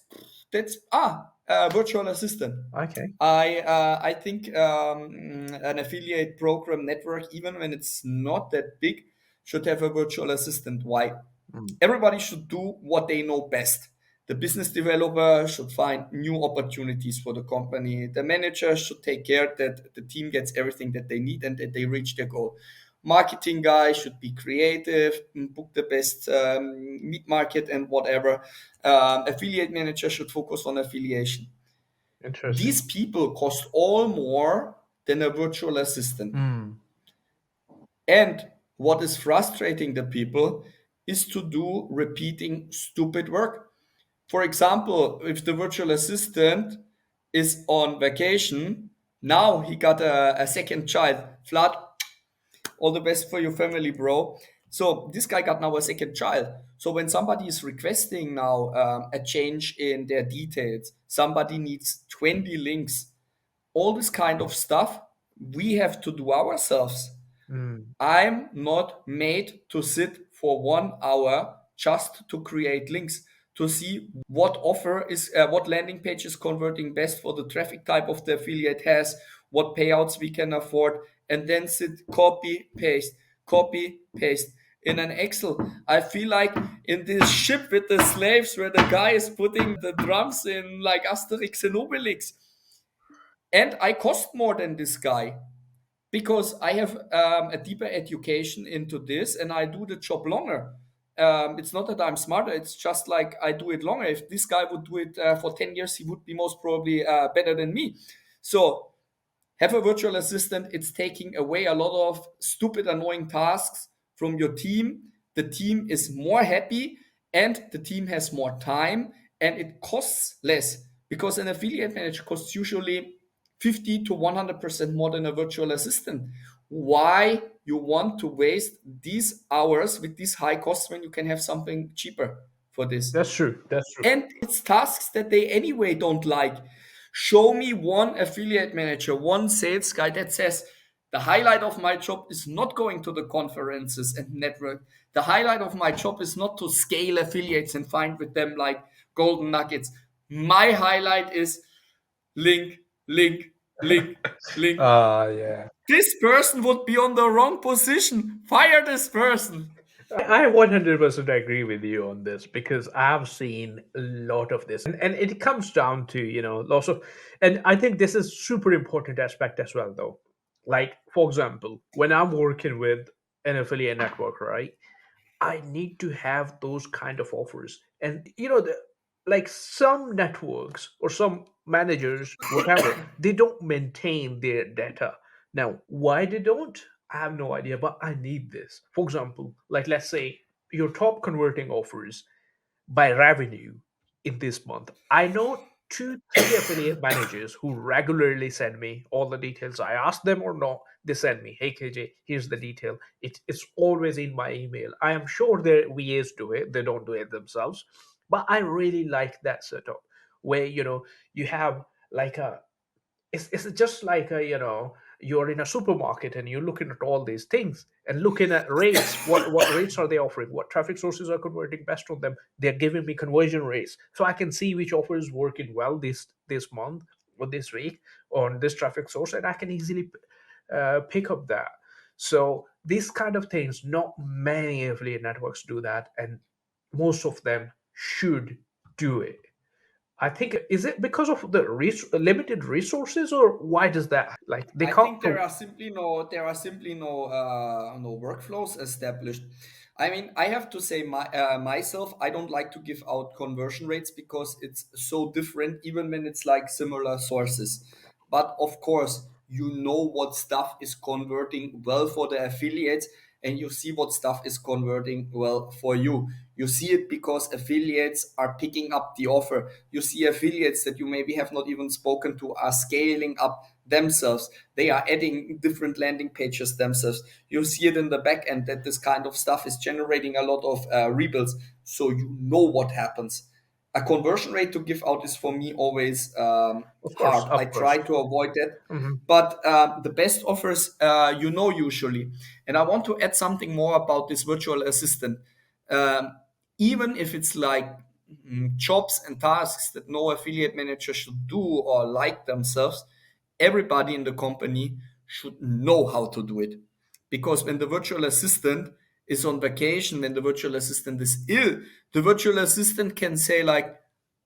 virtual assistant. Okay. I think an affiliate program network, even when it's not that big, should have a virtual assistant. Why? Mm. Everybody should do what they know best. The business developer should find new opportunities for the company. The manager should take care that the team gets everything that they need and that they reach their goal. Marketing guy should be creative, book the best meat market and whatever. Affiliate manager should focus on affiliation. These Interesting. people cost all more than a virtual assistant. Mm. And what is frustrating the people is to do repeating stupid work. For example, if the virtual assistant is on vacation, now he got a second child. Vlad, all the best for your family, bro. So this guy got now a second child. So when somebody is requesting now a change in their details, somebody needs 20 links, all this kind of stuff, we have to do ourselves. Mm. I'm not made to sit for 1 hour just to create links to see what landing page is converting best for the traffic type of the affiliate has, what payouts we can afford, and then sit copy, paste in an Excel. I feel like in this ship with the slaves where the guy is putting the drums in like Asterix and Obelix. And I cost more than this guy because I have a deeper education into this and I do the job longer. It's not that I'm smarter, it's just like I do it longer. If this guy would do it for 10 years, he would be most probably better than me. So, have a virtual assistant, it's taking away a lot of stupid, annoying tasks from your team the team is more happy and the team has more time and it costs less because an affiliate manager costs usually 50 to 100% more than a virtual assistant. Why you want to waste these hours with these high costs when you can have something cheaper for this? That's true. That's true. And it's tasks that they anyway don't like. Show me one affiliate manager, one sales guy that says, the highlight of my job is not going to the conferences and network. The highlight of my job is not to scale affiliates and find with them like golden nuggets. My highlight is link, link, link, link. Yeah. This person would be on the wrong position. Fire this person. I 100% agree with you on this because I've seen a lot of this, and it comes down to lots of, and I think this is super important aspect as well, though. Like for example, when I'm working with an affiliate network, right? I need to have those kind of offers. And like some networks or some managers, whatever, they don't maintain their data. Now, why they don't? I have no idea, but I need this. For example, like let's say your top converting offers by revenue in this month. I know two, three affiliate managers who regularly send me all the details. I ask them or not, they send me, hey KJ, here's the detail. It's always in my email. I am sure their VAs do it, they don't do it themselves. But I really like that setup where you have like a it's just like you're in a supermarket and you're looking at all these things and looking at rates. What rates are they offering? What traffic sources are converting best on them? They're giving me conversion rates, so I can see which offer is working well this month or this week on this traffic source, and I can easily pick up that. So these kind of things, not many affiliate networks do that, and most of them should do it. I think, is it because of the limited resources, or why does that like they I can't think there are simply no workflows established. I mean, I have to say myself, I don't like to give out conversion rates because it's so different, even when it's like similar sources. But of course, you know what stuff is converting well for the affiliates, and you see what stuff is converting well for you. You see it because affiliates are picking up the offer. You see affiliates that you maybe have not even spoken to are scaling up themselves. They are adding different landing pages themselves. You see it in the back end that this kind of stuff is generating a lot of rebuilds. So you know what happens. A conversion rate to give out is for me always of course, hard. I of try course. to avoid that. Hmm. But the best offers, usually. And I want to add something more about this virtual assistant. Um, Even if it's like jobs and tasks that no affiliate manager should do or like themselves, everybody in the company should know how to do it. Because when the virtual assistant is on vacation, when the virtual assistant is ill, the virtual assistant can say, like,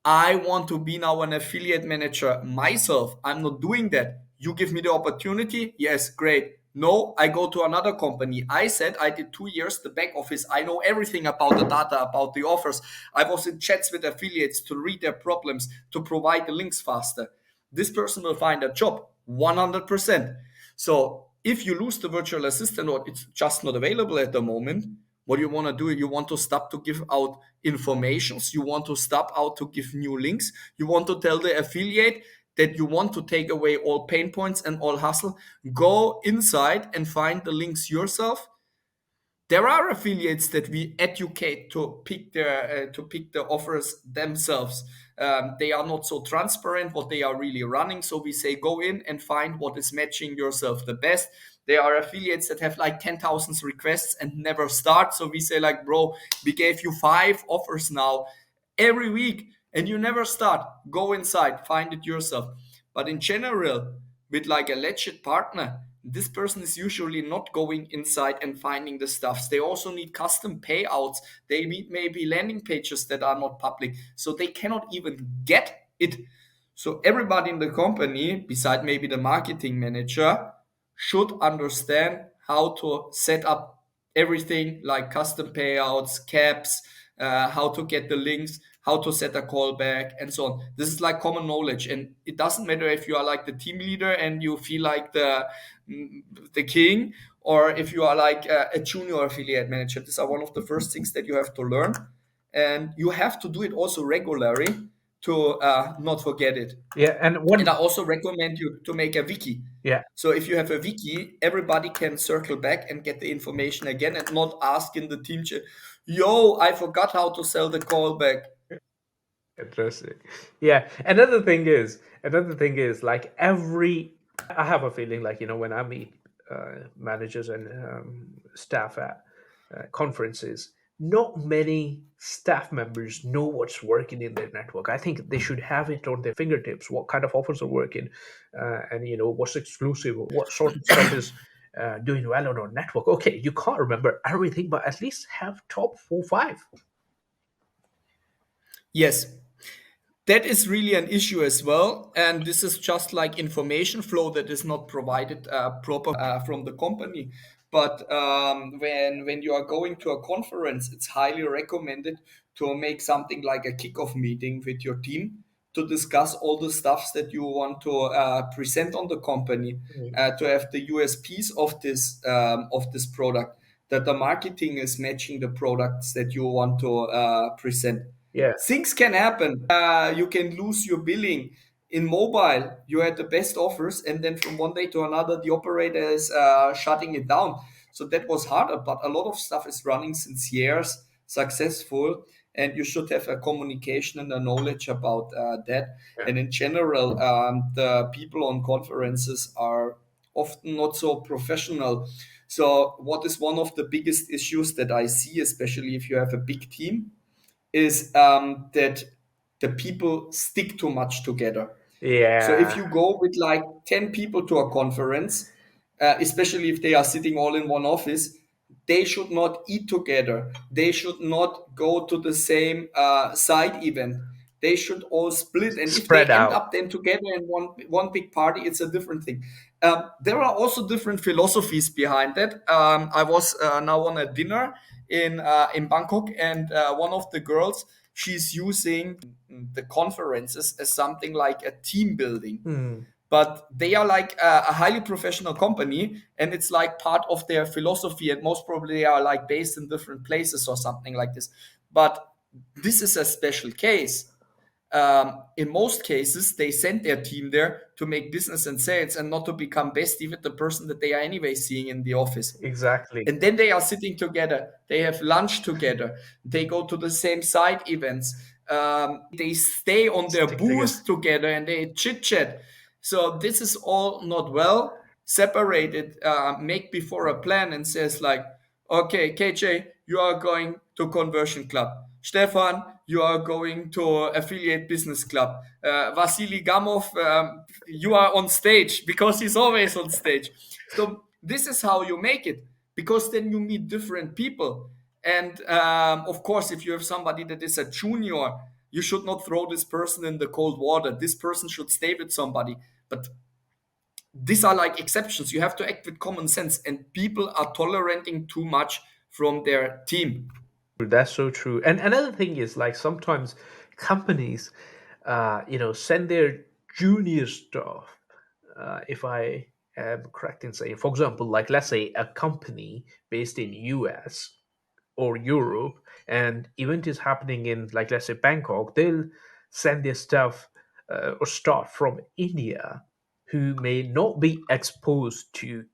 I want to be now an affiliate manager myself. I'm not doing that. You give me the opportunity. Yes, great. No, I go to another company. I said I did 2 years the back office. I know everything about the data, about the offers. I was in chats with affiliates to read their problems, to provide the links faster. This person will find a job 100%. So if you lose the virtual assistant or it's just not available at the moment, what you want to do, you want to stop to give out informations, you want to stop out to give new links, you want to tell the affiliate that you want to take away all pain points and all hustle, go inside and find the links yourself. There are affiliates that we educate to pick the offers themselves. They are not so transparent what they are really running, so we say go in and find what is matching yourself the best. There are affiliates that have like 10,000 requests and never start, so we say, like, bro, we gave you 5 offers now every week and you never start. Go inside, find it yourself. But in general, with like a legit partner, this person is usually not going inside and finding the stuffs. They also need custom payouts. They need maybe landing pages that are not public, so they cannot even get it. So everybody in the company, beside maybe the marketing manager, should understand how to set up everything like custom payouts, caps, how to get the links, how to set a callback, and so on. This is like common knowledge, and it doesn't matter if you are like the team leader and you feel like the king, or if you are like a junior affiliate manager. These are one of the first things that you have to learn, and you have to do it also regularly to not forget it. Yeah, and what? And I also recommend you to make a wiki. Yeah, So if you have a wiki, everybody can circle back and get the information again, and not ask in the team chat, "Yo, I forgot how to sell the callback." interesting. Yeah, another thing is like every. I have a feeling like when I meet managers and staff at conferences, not many staff members know what's working in their network. I think they should have it on their fingertips. What kind of offers are working, and what's exclusive, what sort of stuff is doing well on our network. Okay, you can't remember everything, but at least have top 4 5. Yes, that is really an issue as well, and this is just like information flow that is not provided proper from the company. But when you are going to a conference, it's highly recommended to make something like a kickoff meeting with your team to discuss all the stuffs that you want to present on the company, to have the USPs of this product, that the marketing is matching the products that you want to present. Yeah, Things can happen. You can lose your billing. In mobile, you had the best offers, and then from one day to another, the operator is shutting it down. So that was harder, but a lot of stuff is running since years, successful, and you should have a communication and a knowledge about that. yeah, And in general, the people on conferences are often not so professional. So, what is one of the biggest issues that I see, especially if you have a big team, is that the people stick too much together. So if yeah. you go with like 10 people to a conference, especially if they are sitting all in one office, they should not eat together. They should not go to the same side event. They should all split. And if they Spread end out. up then together in one big party, it's a different thing. There are also different philosophies behind that. I was now on a dinner in Bangkok, and one of the girls, she's using the conferences as something like a team building, Hmm. but they are like a highly professional company, and it's like part of their philosophy, and most probably they are like based in different places or something like this. But this is a special case. In most cases, they send their team there to make business and sales, and not to become bestie with the person that they are anyway seeing in the office. Exactly. And then they are sitting together, they have lunch together, they go to the same side events, they stay on their Stick together. booth together, and they chit chat. So this is all not well separated. Make before a plan and says like, okay, KJ, you are going to conversion club. Stefan, you are going to affiliate business club. Vasily Gamov, you are on stage, because he's always on stage. So this is how you make it, because then you meet different people. And of course, if you have somebody that is a junior, you should not throw this person in the cold water. This person should stay with somebody. But these are like exceptions. You have to act with common sense, and people are tolerating too much from their team. That's so true. And another thing is like sometimes companies, send their junior staff. If I am correct in saying, for example, like let's say a company based in US or Europe, and event is happening in like let's say Bangkok, they'll send their staff or staff from India who may not be exposed to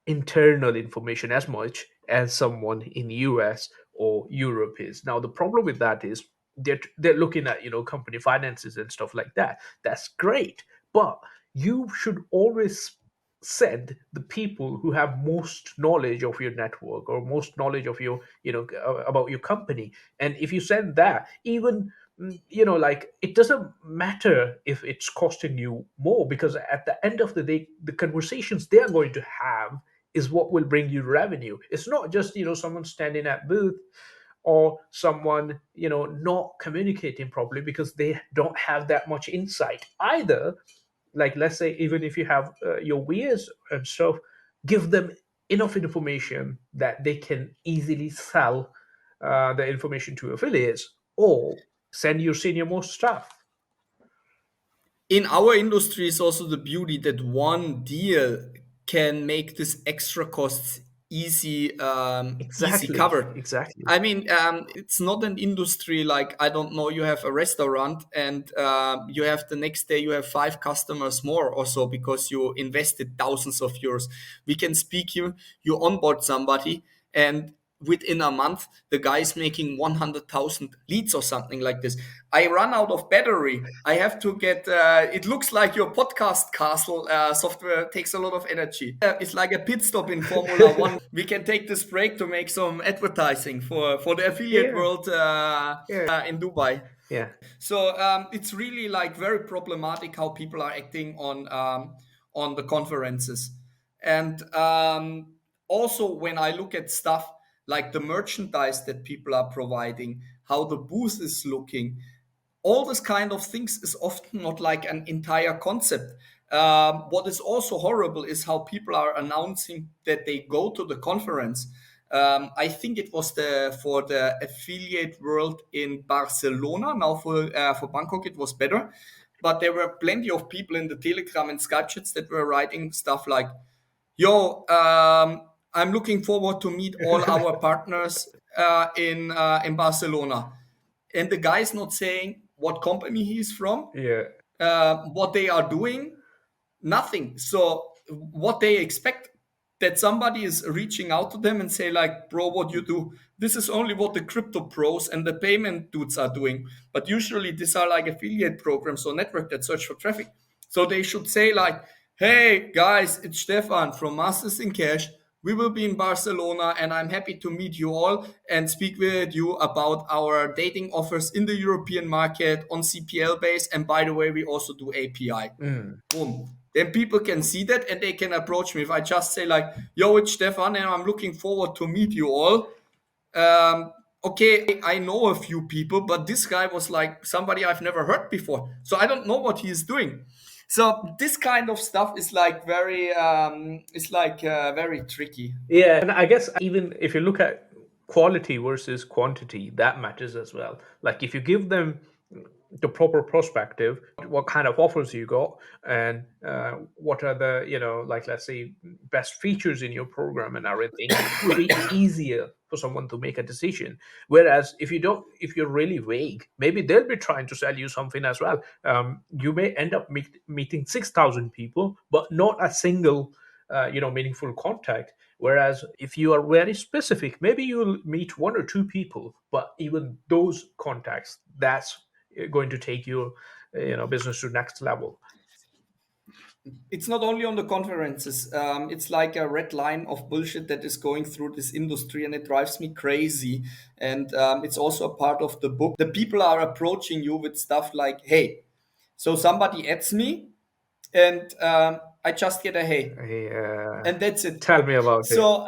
internal information as much as someone in US or Europe is. Now the problem with that is they're looking at company finances and stuff like that. That's great, but you should always send the people who have most knowledge of your network or most knowledge of your about your company. And if you send that, even like it doesn't matter if it's costing you more, because at the end of the day the conversations they are going to have is what will bring you revenue. It's not just someone standing at booth or someone not communicating properly because they don't have that much insight either. Like let's say even if you have your VAs and stuff, give them enough information that they can easily sell the information to affiliates, or send your senior most staff. In our industry is also the beauty that one deal can make this extra costs easy Exactly. covered. Exactly. I mean, it's not an industry like, I don't know, you have a restaurant and you have the next day you have five customers more or so because you invested thousands of euros. We can speak you onboard somebody, and within a month the guy is making 100,000 leads or something like this. I run out of battery. I have to get. It looks like your podcast castle software takes a lot of energy. It's like a pit stop in Formula One. We can take this break to make some advertising for the affiliate Yeah. world Yeah. in Dubai. Yeah. So it's really like very problematic how people are acting on the conferences, and also when I look at stuff like the merchandise that people are providing, how the booth is looking, all this kind of things is often not like an entire concept. What is also horrible is how people are announcing that they go to the conference. I think it was the for the affiliate world in Barcelona. Now for Bangkok it was better, but there were plenty of people in the Telegram and Skype chats that were writing stuff like, "Yo, I'm looking forward to meet all our partners in Barcelona." And the guy's not saying what company he's from, Yeah. what they are doing, nothing. So what they expect, that somebody is reaching out to them and say like, bro, what you do, this is only what the crypto pros and the payment dudes are doing. But usually these are like affiliate programs or network that search for traffic. So they should say like, hey guys, it's Stefan from Masters in Cash. We will be in Barcelona and I'm happy to meet you all and speak with you about our dating offers in the European market on CPL base. And by the way, we also do API. Mm. Boom. Then people can see that and they can approach me. If I just say like, "Yo, it's Stefan, and I'm looking forward to meet you all." Okay, I know a few people, but this guy was like somebody I've never heard before, so I don't know what he is doing. So this kind of stuff is like very tricky. Yeah, and I guess even if you look at quality versus quantity, that matters as well. Like if you give them the proper perspective, what kind of offers you got, and what are the, like let's say best features in your program and everything, it will be easier for someone to make a decision. Whereas if you don't, if you're really vague, maybe they'll be trying to sell you something as well. You may end up meeting 6,000 people, but not a single meaningful contact. Whereas if you are very specific, maybe you'll meet one or two people, but even those contacts, that's going to take your business to next level. It's not only on the conferences. It's like a red line of bullshit that is going through this industry, and it drives me crazy. And it's also a part of the book. The people are approaching you with stuff like, "Hey," so somebody adds me, and I just get a "hey," Yeah, and that's it. tell me about it. So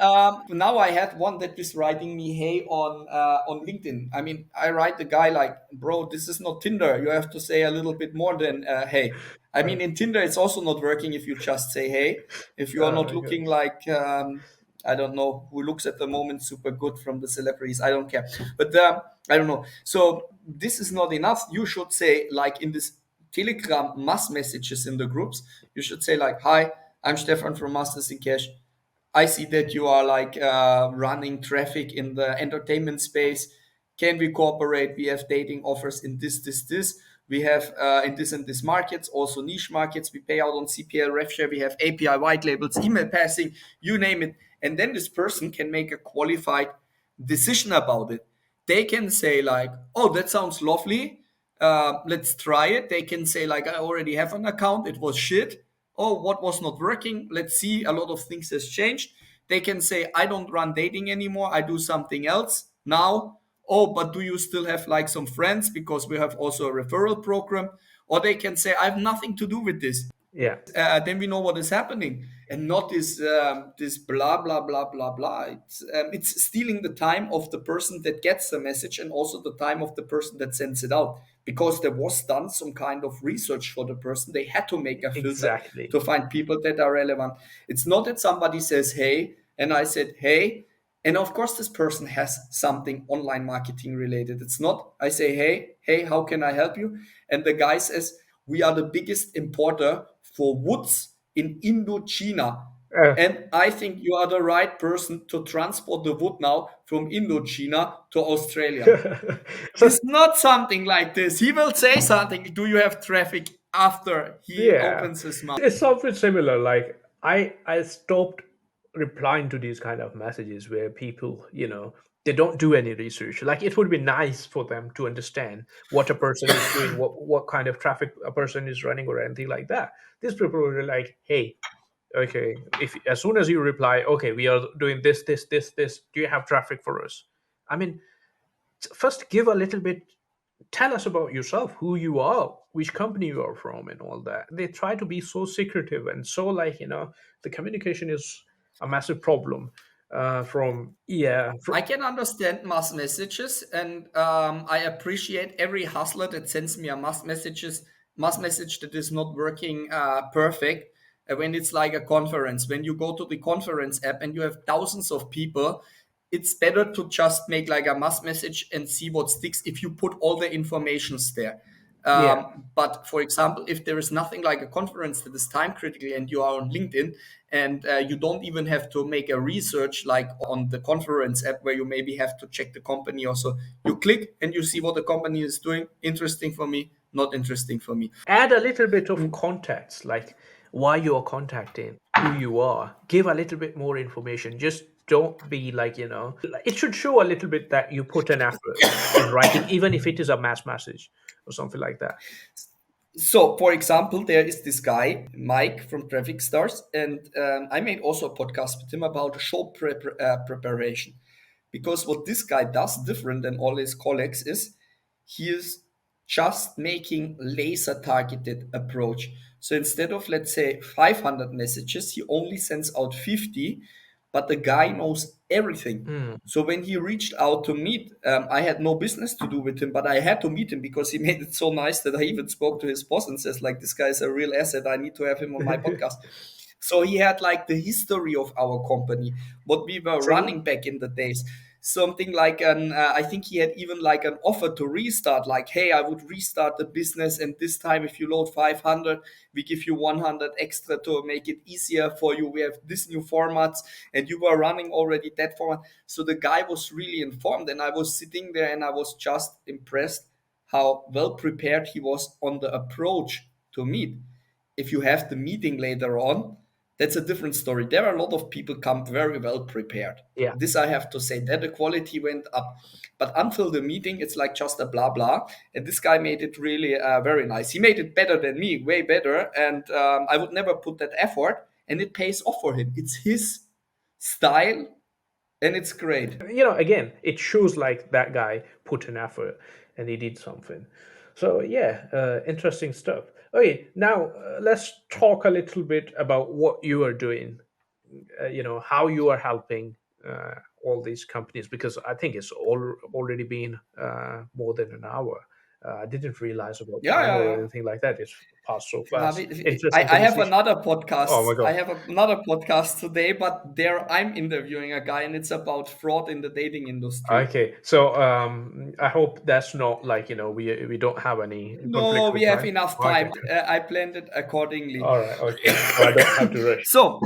now I had one that is writing me "hey" on LinkedIn. I mean, I write the guy like, "Bro, this is not Tinder. You have to say a little bit more than "hey." I Uh, mean, in Tinder, it's also not working if you just say "hey." If you are oh not my looking goodness. like I don't know who looks at the moment super good from the celebrities. I don't care, but I don't know. So this is not enough. You should say like in this Telegram mass messages in the groups. You should say like, "Hi, I'm Stefan from Masters in Cash. I see that you are like running traffic in the entertainment space. Can we cooperate? We have dating offers in this. We have in this and this markets, also niche markets. We pay out on CPL, rev share. We have API white labels, email passing, you name it." And then this person can make a qualified decision about it. They can say like, "Oh, that sounds lovely. Let's try it." They can say like, "I already have an account. It was shit. Oh, what was not working? Let's see. A lot of things has changed." They can say, "I don't run dating anymore. I do something else now." "Oh, but do you still have like some friends? Because we have also a referral program." Or they can say, "I have nothing to do with this." Yeah, Then we know what is happening, and not this blah blah blah blah blah. It's stealing the time of the person that gets the message and also the time of the person that sends it out, because there was done some kind of research for the person. They had to make a filter exactly. to find people that are relevant. It's not that somebody says "hey" and I said "hey," and of course this person has something online marketing related. It's not I say hey, how can I help you, and the guy says, "We are the biggest importer for woods in Indochina." Uh, And I think you are the right person to transport the wood now from Indochina to Australia. so It's not something like this. He will say something. Do you have traffic after he yeah, opens his mouth? it's something similar. Like I stopped replying to these kind of messages where people, they don't do any research. Like it would be nice for them to understand what a person is doing, what kind of traffic a person is running, or anything like that. These people were like, hey, okay, if as soon as you reply, okay, we are doing this, this, this, this. Do you have traffic for us? I mean, first give a little bit, tell us about yourself, who you are, which company you are from, and all that. They try to be so secretive and so, like, the communication is a massive problem. From yeah I can understand mass messages, and I appreciate every hustler that sends me a mass message that is not working perfect. When it's like a conference, when you go to the conference app and you have thousands of people, it's better to just make like a mass message and see what sticks if you put all the informations there. yeah But for example, if there is nothing like a conference that is time critical and you are on LinkedIn and you don't even have to make a research like on the conference app where you maybe have to check the company also, you click and you see what the company is doing. Interesting for me, not interesting for me. Add a little bit of context, like why you are contacting, who you are. Give a little bit more information. Just don't be like, it should show a little bit that you put an effort in writing, even if it is a mass message or something like that. So, for example, there is this guy, Mike from Traffic Stars, and I made also a podcast with him about preparation. Because what this guy does different than all his colleagues is he is just making laser targeted approach. So instead of, let's say, 500 messages, he only sends out 50, but the guy knows everything. Hmm. So when he reached out to meet, I had no business to do with him, but I had to meet him because he made it so nice that I even spoke to his boss and says, like, this guy is a real asset. I need to have him on my podcast. So he had like the history of our company, what we were See? running back in the days. Something like I think he had even like an offer to restart, like, hey, I would restart the business, and this time if you load 500, we give you 100 extra to make it easier for you. We have this new formats, and you were running already that format. So the guy was really informed, and I was sitting there and I was just impressed how well prepared he was on the approach to meet. If you have the meeting later on, that's a different story. There are a lot of people come very well prepared. Yeah. This I have to say that the quality went up, but until the meeting, it's like just a blah blah. And this guy made it really very nice. He made it better than me, way better. And I would never put that effort, and it pays off for him. It's his style, and it's great. Again, it shows like that guy put an effort and he did something. So yeah, interesting stuff. Okay, now let's talk a little bit about what you are doing, how you are helping all these companies, because I think it's already been more than an hour. I didn't realize about Yeah, time yeah, or yeah. anything like that. It's passed so Uh, fast. we- Interesting I have conversation. another Oh podcast. my I god. have another podcast today, but there I'm interviewing a guy, and it's about fraud in the dating industry. Okay, so I hope that's not like, we don't have any conflict No, we with have time. enough Okay, time. I planned it accordingly. all right, okay, so I don't have to rush. So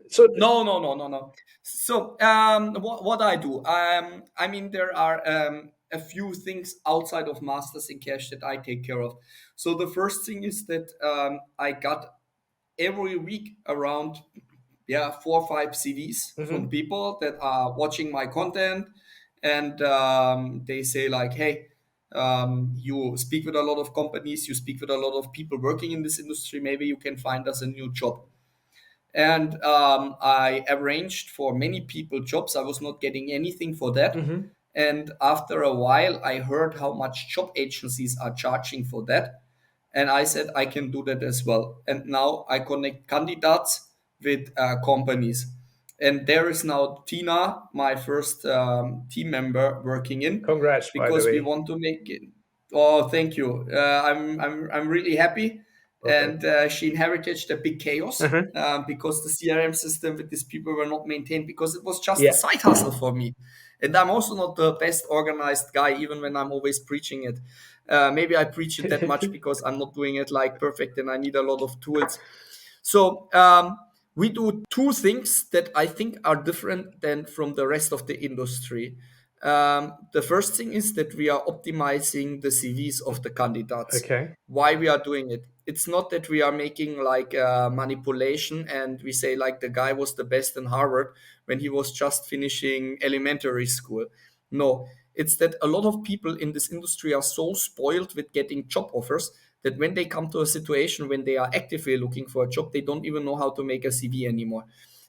So no, no, no, no, no. So what I do? I mean, there are a few things outside of masters in cash that I take care of. So the first thing is that I got every week around, yeah, 4 or 5 CVs from mhm. people that are watching my content, and they say like, hey, you speak with a lot of companies, you speak with a lot of people working in this industry, maybe you can find us a new job. And I arranged for many people jobs. I was not getting anything for that. Mhm. And after a while, I heard how much job agencies are charging for that. And I said, I can do that as well. And now I connect candidates with companies. And there is now Tina, my first team member, working in, Congrats, by the because we way. want to make it. Oh, thank you. I'm really happy. Perfect. And she inherited a big chaos Uh-huh. because the CRM system with these people were not maintained, because it was just a Yeah. side hustle for me. And I'm also not the best organized guy, even when I'm always preaching it. Maybe I preach it that much because I'm not doing it like perfect and I need a lot of tools. So We do two things that I think are different than from the rest of the industry. The first thing is that we are optimizing the CVs of the candidates. Okay. Why we are doing it? It's not that we are making like manipulation and we say like the guy was the best in Harvard when he was just finishing elementary school. No, it's that a lot of people in this industry are so spoiled with getting job offers that when they come to a situation when they are actively looking for a job, they don't even know how to make a CV anymore.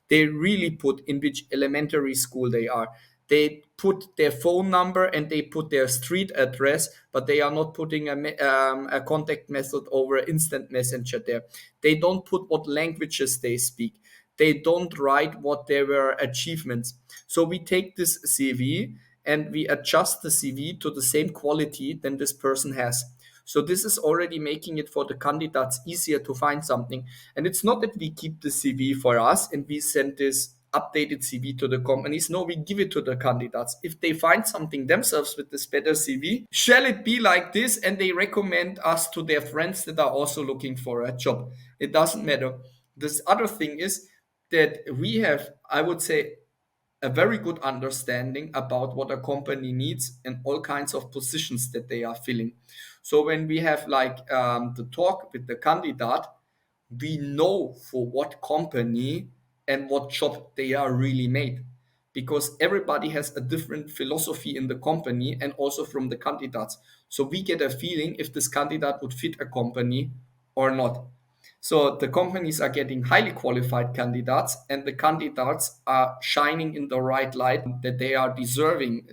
They really put in which elementary school they are. They put their phone number and they put their street address, but they are not putting a contact method over instant messenger there. They don't put what languages they speak. They don't write what their achievements. So we take this CV and we adjust the CV to the same quality than this person has. So this is already making it for the candidates easier to find something. And it's not that we keep the CV for us and we send this updated CV to the companies. No, we give it to the candidates. If they find something themselves with this better CV, shall it be like this? And they recommend us to their friends that are also looking for a job. It doesn't matter. This other thing is that we have, I would say, a very good understanding about what a company needs and all kinds of positions that they are filling. So when we have like the talk with the candidate, we know for what company and what job they are really made, because everybody has a different philosophy in the company and also from the candidates. So we get a feeling if this candidate would fit a company or not. So the companies are getting highly qualified candidates, and the candidates are shining in the right light that they are deserving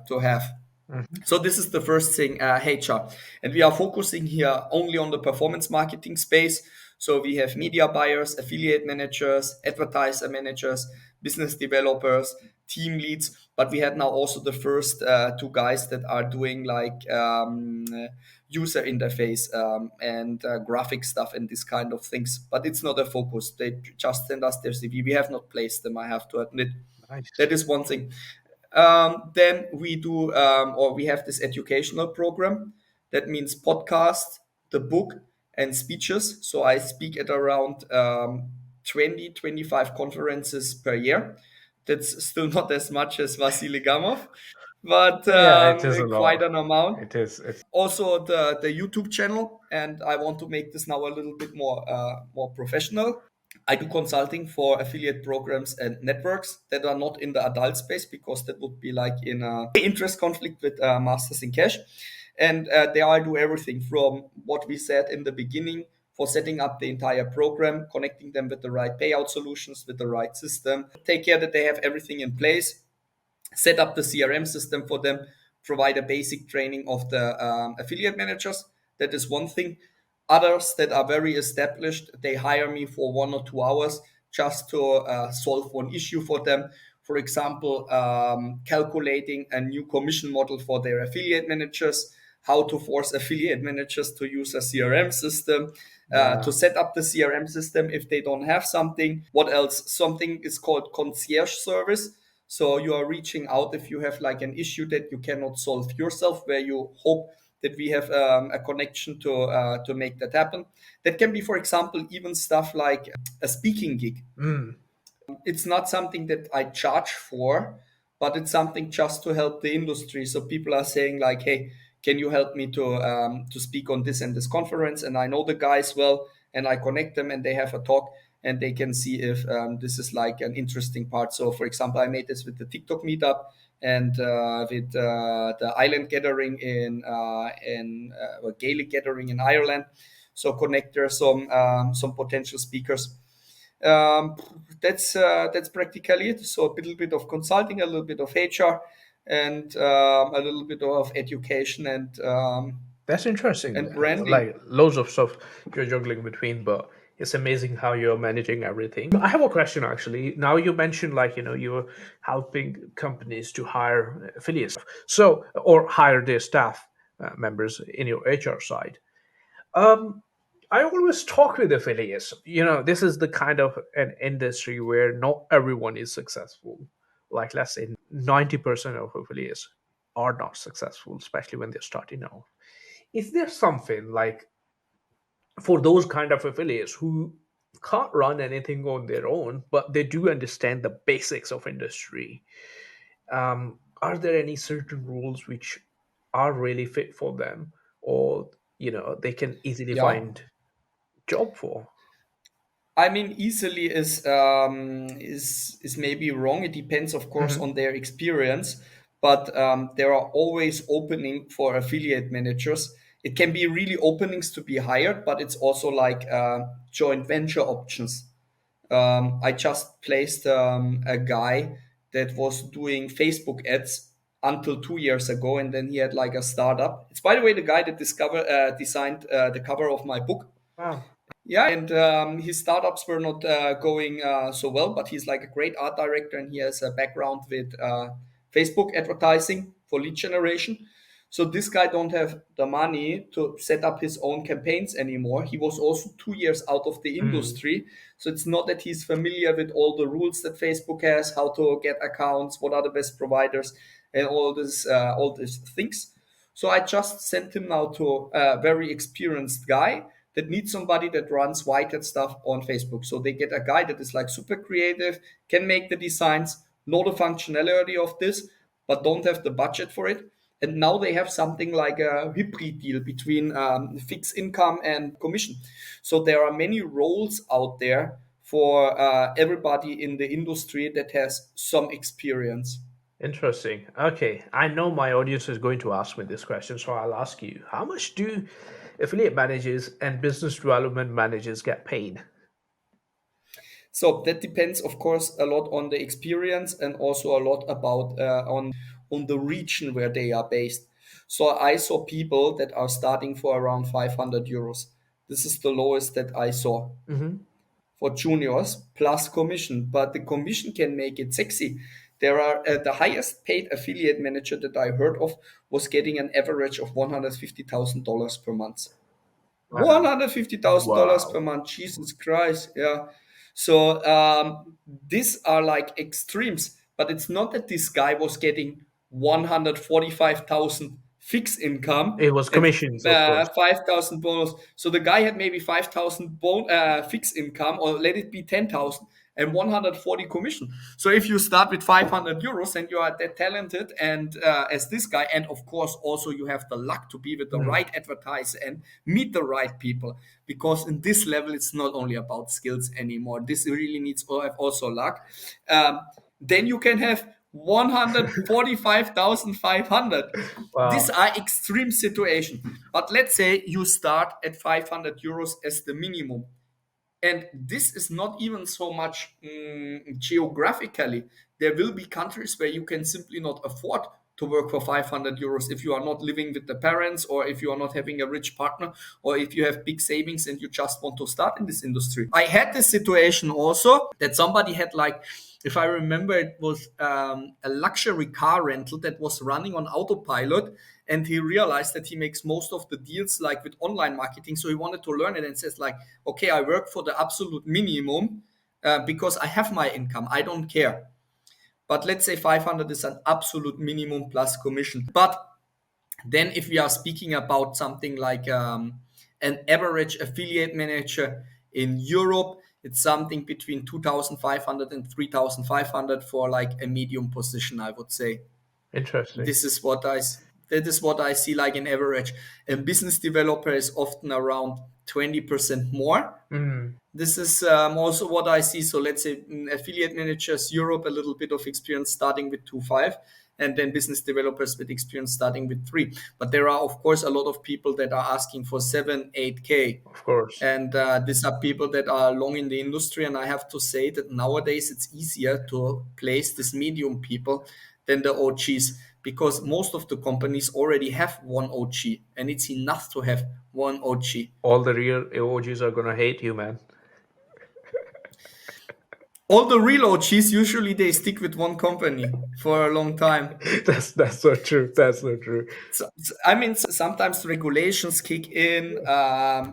to have. Mhm. So this is the first thing, HR, and we are focusing here only on the performance marketing space. So we have media buyers, affiliate managers, advertiser managers, business developers, team leads. But we had now also the first two guys that are doing like user interface and graphic stuff and this kind of things. But it's not a focus. They just send us their CV. We have not placed them, I have to admit. Nice. That is one thing. Then we do, or we have this educational program. That means podcast, the book, and speeches. So I speak at around 20, 25 conferences per year. That's still not as much as Vasily Gamov, but Yeah, it is a quite lot. an amount. It is. It's Also the YouTube channel, and I want to make this now a little bit more professional. I do consulting for affiliate programs and networks that are not in the adult space, because that would be like in a interest conflict with Masters in Cash. And there I do everything from what we said in the beginning, for setting up the entire program, connecting them with the right payout solutions, with the right system, take care that they have everything in place, set up the CRM system for them, provide a basic training of the affiliate managers. That is one thing. Others that are very established, they hire me for 1 or 2 hours just to solve one issue for them. For example, calculating a new commission model for their affiliate managers, how to force affiliate managers to use a CRM system, to yeah. set up the CRM system if they don't have something. What else? Something is called concierge service. So you are reaching out if you have like an issue that you cannot solve yourself, where you hope that we have a connection to make that happen. That can be, for example, even stuff like a speaking gig. Mm. It's not something that I charge for, but it's something just to help the industry. So people are saying like, "Hey, can you help me to speak on this and this conference?" And I know the guys well, and I connect them, and they have a talk, and they can see if this is like an interesting part. So, for example, I made this with the TikTok meetup and with the Island Gathering in or Gaelic Gathering in Ireland. So connect there some potential speakers. um, that's practically it. So a little bit of consulting, a little bit of HR, and a little bit of education That's interesting. and branding. Like loads of stuff you're juggling between, but it's amazing how you're managing everything. I have a question actually. Now you mentioned like you're helping companies to hire affiliates, so or hire their staff members in your HR side. Um, I always talk with affiliates. This is the kind of an industry where not everyone is successful. Like let's say 90% of affiliates are not successful, especially when they're starting out. Is there something like for those kind of affiliates who can't run anything on their own, but they do understand the basics of industry. Are there any certain rules which are really fit for them, or they can easily Yeah. find job for? I mean, easily is maybe wrong. It depends, of course, Hmm. on their experience, but there are always opening for affiliate managers. It can be really openings to be hired, but it's also like joint venture options. I just placed a guy that was doing Facebook ads until 2 years ago, and then he had like a startup. It's, by the way, the guy that designed the cover of my book. Wow. Yeah, and his startups were not going so well, but he's like a great art director, and he has a background with Facebook advertising for lead generation. So this guy don't have the money to set up his own campaigns anymore. He was also 2 years out of the Mm. industry, so it's not that he's familiar with all the rules that Facebook has, how to get accounts, what are the best providers, and all these things. So I just sent him now to a very experienced guy that needs somebody that runs white hat stuff on Facebook. So they get a guy that is like super creative, can make the designs, know the functionality of this, but don't have the budget for it. And now they have something like a hybrid deal between fixed income and commission. So there are many roles out there for everybody in the industry that has some experience. Interesting. Okay, I know my audience is going to ask me this question, so I'll ask you: how much do affiliate managers and business development managers get paid? So that depends, of course, a lot on the experience and also a lot about on the region where they are based. So I saw people that are starting for around 500 euros. This is the lowest that I saw Hmm. for juniors plus commission, but the commission can make it sexy. There are the highest paid affiliate manager that I heard of was getting an average of $150,000 per month. Wow. $150,000 per Wow. month. Jesus Christ. Yeah. So these are like extremes, but it's not that this guy was getting 145,000 fixed income It was and commissions, of course. 5,000 bonus. So the guy had maybe 5,000 fixed income, or let it be 10,000 and 140 commission. So if you start with 500 euros and you are that talented and as this guy, and of course also you have the luck to be with the Mm. right advertiser and meet the right people, because in this level it's not only about skills anymore. This really needs also luck. Then you can have 145,500. These Wow. are extreme situations. But let's say you start at 500 euros as the minimum, and this is not even so much geographically. There will be countries where you can simply not afford to work for 500 euros if you are not living with the parents, or if you are not having a rich partner, or if you have big savings and you just want to start in this industry. I had this situation also that somebody had like, if I remember, it was a luxury car rental that was running on autopilot, and he realized that he makes most of the deals like with online marketing. So he wanted to learn it and says like, okay, I work for the absolute minimum because I have my income. I don't care. But let's say 500 is an absolute minimum plus commission. But then if we are speaking about something like an average affiliate manager in Europe, it's something between 2,500 and 3,500 for like a medium position, I would say. Interesting. This is what that is what I see like in average. A business developer is often around 20% more. Mm. This is also what I see. So let's say affiliate managers Europe, a little bit of experience starting with 2.5, and then business developers with experience starting with 3. But there are of course a lot of people that are asking for 7, 8K, Of course. and these are people that are long in the industry. And I have to say that nowadays it's easier to place these medium people than the OGs, because most of the companies already have one OG, and it's enough to have one OG. All the real OGs are gonna hate you, man. All the real OGs usually they stick with one company for a long time. That's so true. That's so true. I mean, sometimes regulations kick in,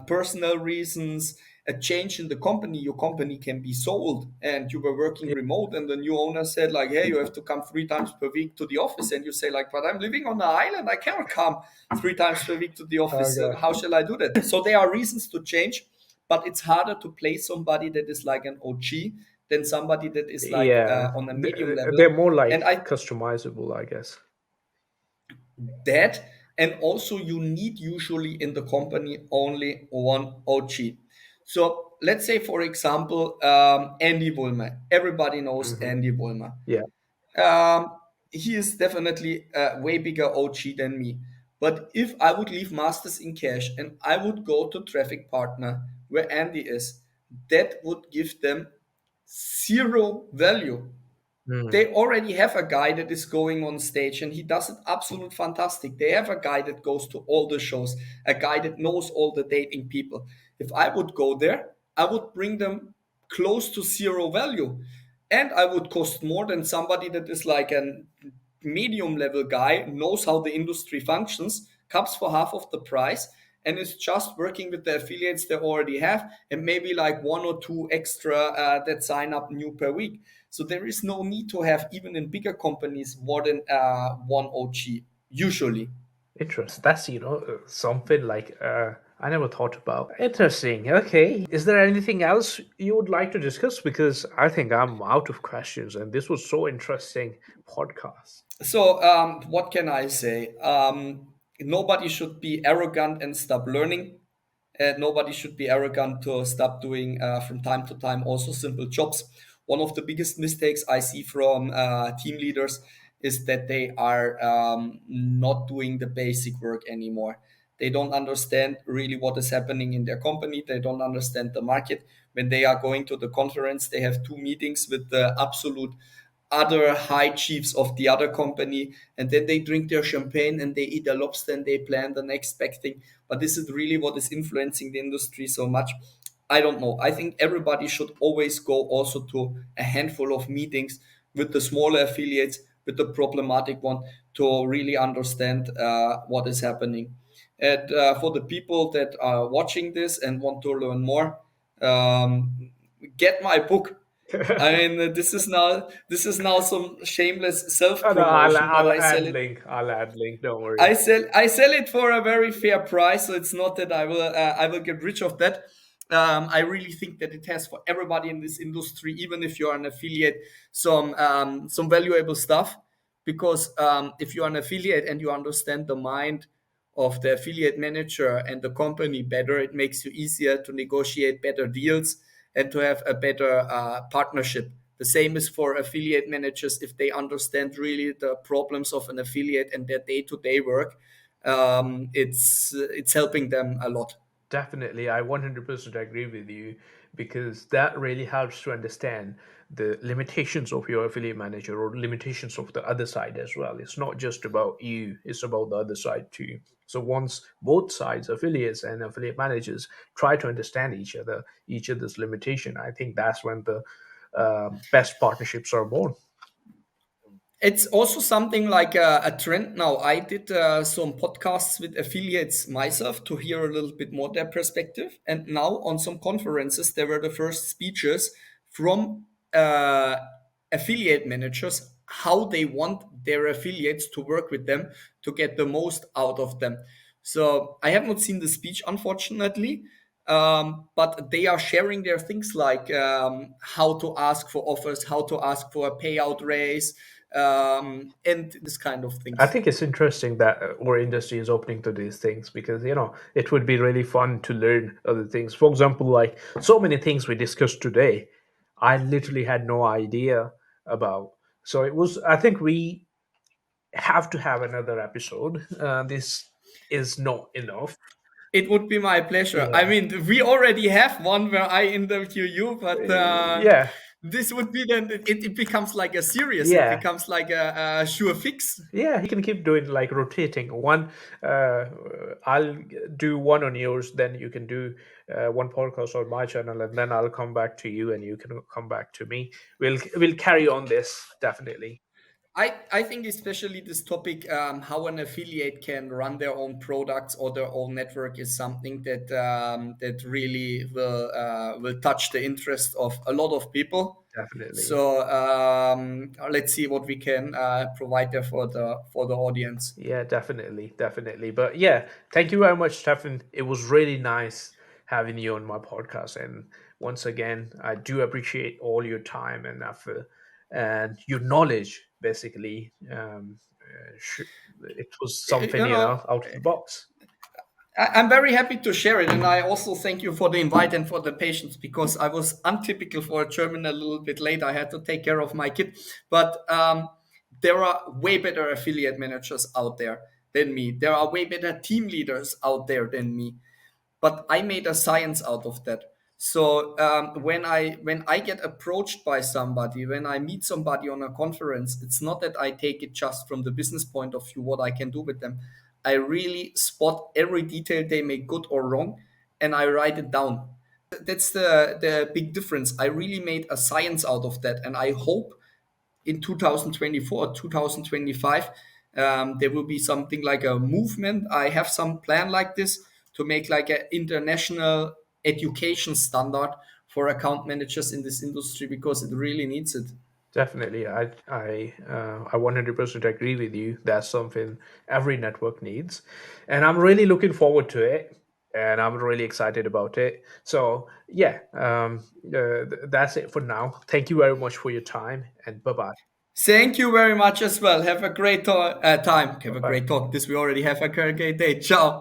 personal reasons, a change in the company. Your company can be sold, and you were working remote, and the new owner said, like, "Hey, you have to come 3 times per week to the office." And you say, like, "But I'm living on an island. I cannot come 3 times per week to the Oh office. god. How shall I do that?" So there are reasons to change, but it's harder to place somebody that is like an OG than somebody that is like Yeah, on a medium level. they're more And like I customizable, I guess. that, and also you need usually in the company only one OG. So let's say, for example, Andy Woolmer. Everybody knows Hmm. Andy Woolmer. Yeah. Um, he is definitely a way bigger OG than me. But if I would leave Masters in Cash and I would go to Traffic Partner where Andy is, that would give them zero value. Mm. They already have a guy that is going on stage and he does it absolute fantastic. They have a guy that goes to all the shows, a guy that knows all the dating people. If I would go there, I would bring them close to zero value, and I would cost more than somebody that is like a medium level guy, knows how the industry functions, comes for half of the price, and is just working with the affiliates they already have, and maybe like one or two extra that sign up new per week. So there is no need to have, even in bigger companies, more than one OG usually. Interesting. That's, something like I never thought about. Interesting. Okay. Is there anything else you would like to discuss? Because I think I'm out of questions, and this was so interesting podcast. So, what can I say? Nobody should be arrogant and stop learning. Nobody should be arrogant to stop doing from time to time also simple jobs. One of the biggest mistakes I see from team leaders is that they are not doing the basic work anymore. They don't understand really what is happening in their company. They don't understand the market. When they are going to the conference, they have two meetings with the absolute other high chiefs of the other company, and then they drink their champagne and they eat a lobster and they plan the next big thing. But this is really what is influencing the industry so much. I don't know. I think everybody should always go also to a handful of meetings with the smaller affiliates, with the problematic one, to really understand what is happening. And for the people that are watching this and want to learn more, get my book. I mean, this is now some shameless self Oh, no, promotion, but I'll I sell add it. link. I'll add link. Don't worry. I sell it for a very fair price, so it's not that I will get rich of that. I really think that it has for everybody in this industry, even if you're an affiliate, some valuable stuff. Because if you're an affiliate and you understand the mind of the affiliate manager and the company better, it makes you easier to negotiate better deals and to have a better partnership. The same is for affiliate managers. If they understand really the problems of an affiliate and their day-to-day work, it's helping them a lot. Definitely, I 100% agree with you because that really helps to understand the limitations of your affiliate manager or limitations of the other side as well. It's not just about you, it's about the other side too. So once both sides, affiliates and affiliate managers, try to understand each other's limitation, I think that's when the best partnerships are born. It's also something like a trend now. I did some podcasts with affiliates myself to hear a little bit more their perspective. And now on some conferences, there were the first speeches from affiliate managers how they want their affiliates to work with them to get the most out of them. So I have not seen the speech, unfortunately, but they are sharing their things like how to ask for offers, how to ask for a payout raise, and this kind of I things. think it's interesting that our industry is opening to these things because it would be really fun to learn other things. For example, like so many things we discussed today, I literally had no idea about. So it was. I think we have to have another episode. This is not enough. It would be my pleasure. I Yeah, mean, we already have one where I interview you, but yeah, this would be then it becomes like a serious. It yeah. becomes like a sure fix. Yeah, he can keep doing like rotating one. Uh, I'll do one on yours, then you can do one podcast on my channel, and then I'll come back to you, and you can come back to me. We'll carry on this definitely. I think especially this topic, how an affiliate can run their own products or their own network, is something that really will touch the interest of a lot of people. Definitely. So let's see what we can provide there for the audience. Yeah, definitely, definitely. But yeah, thank you very much, Stefan. It was really nice having you on my podcast. And once again, I do appreciate all your time and effort and your knowledge. Basically, it was something You know, out of the box. I'm very happy to share it, and I also thank you for the invite and for the patience because I was untypical for a German a little bit late. I had to take care of my kid, but there are way better affiliate managers out there than me. There are way better team leaders out there than me, but I made a science out of that. So when I get approached by somebody, when I meet somebody on a conference, it's not that I take it just from the business point of view what I can do with them. I really spot every detail they make good or wrong, and I write it down. That's the big difference. I really made a science out of that, and I hope in 2024 2025 there will be something like a movement. I have some plan like this to make like an international education standard for account managers in this industry because it really needs it. Definitely, I 100% agree with you. That's something every network needs, and I'm really looking forward to it, and I'm really excited about it. So yeah, that's it for now. Thank you very much for your time, and bye bye. Thank you very much as well. Have a great time. Have Bye a bye. great talk. This we already have a great day. Ciao.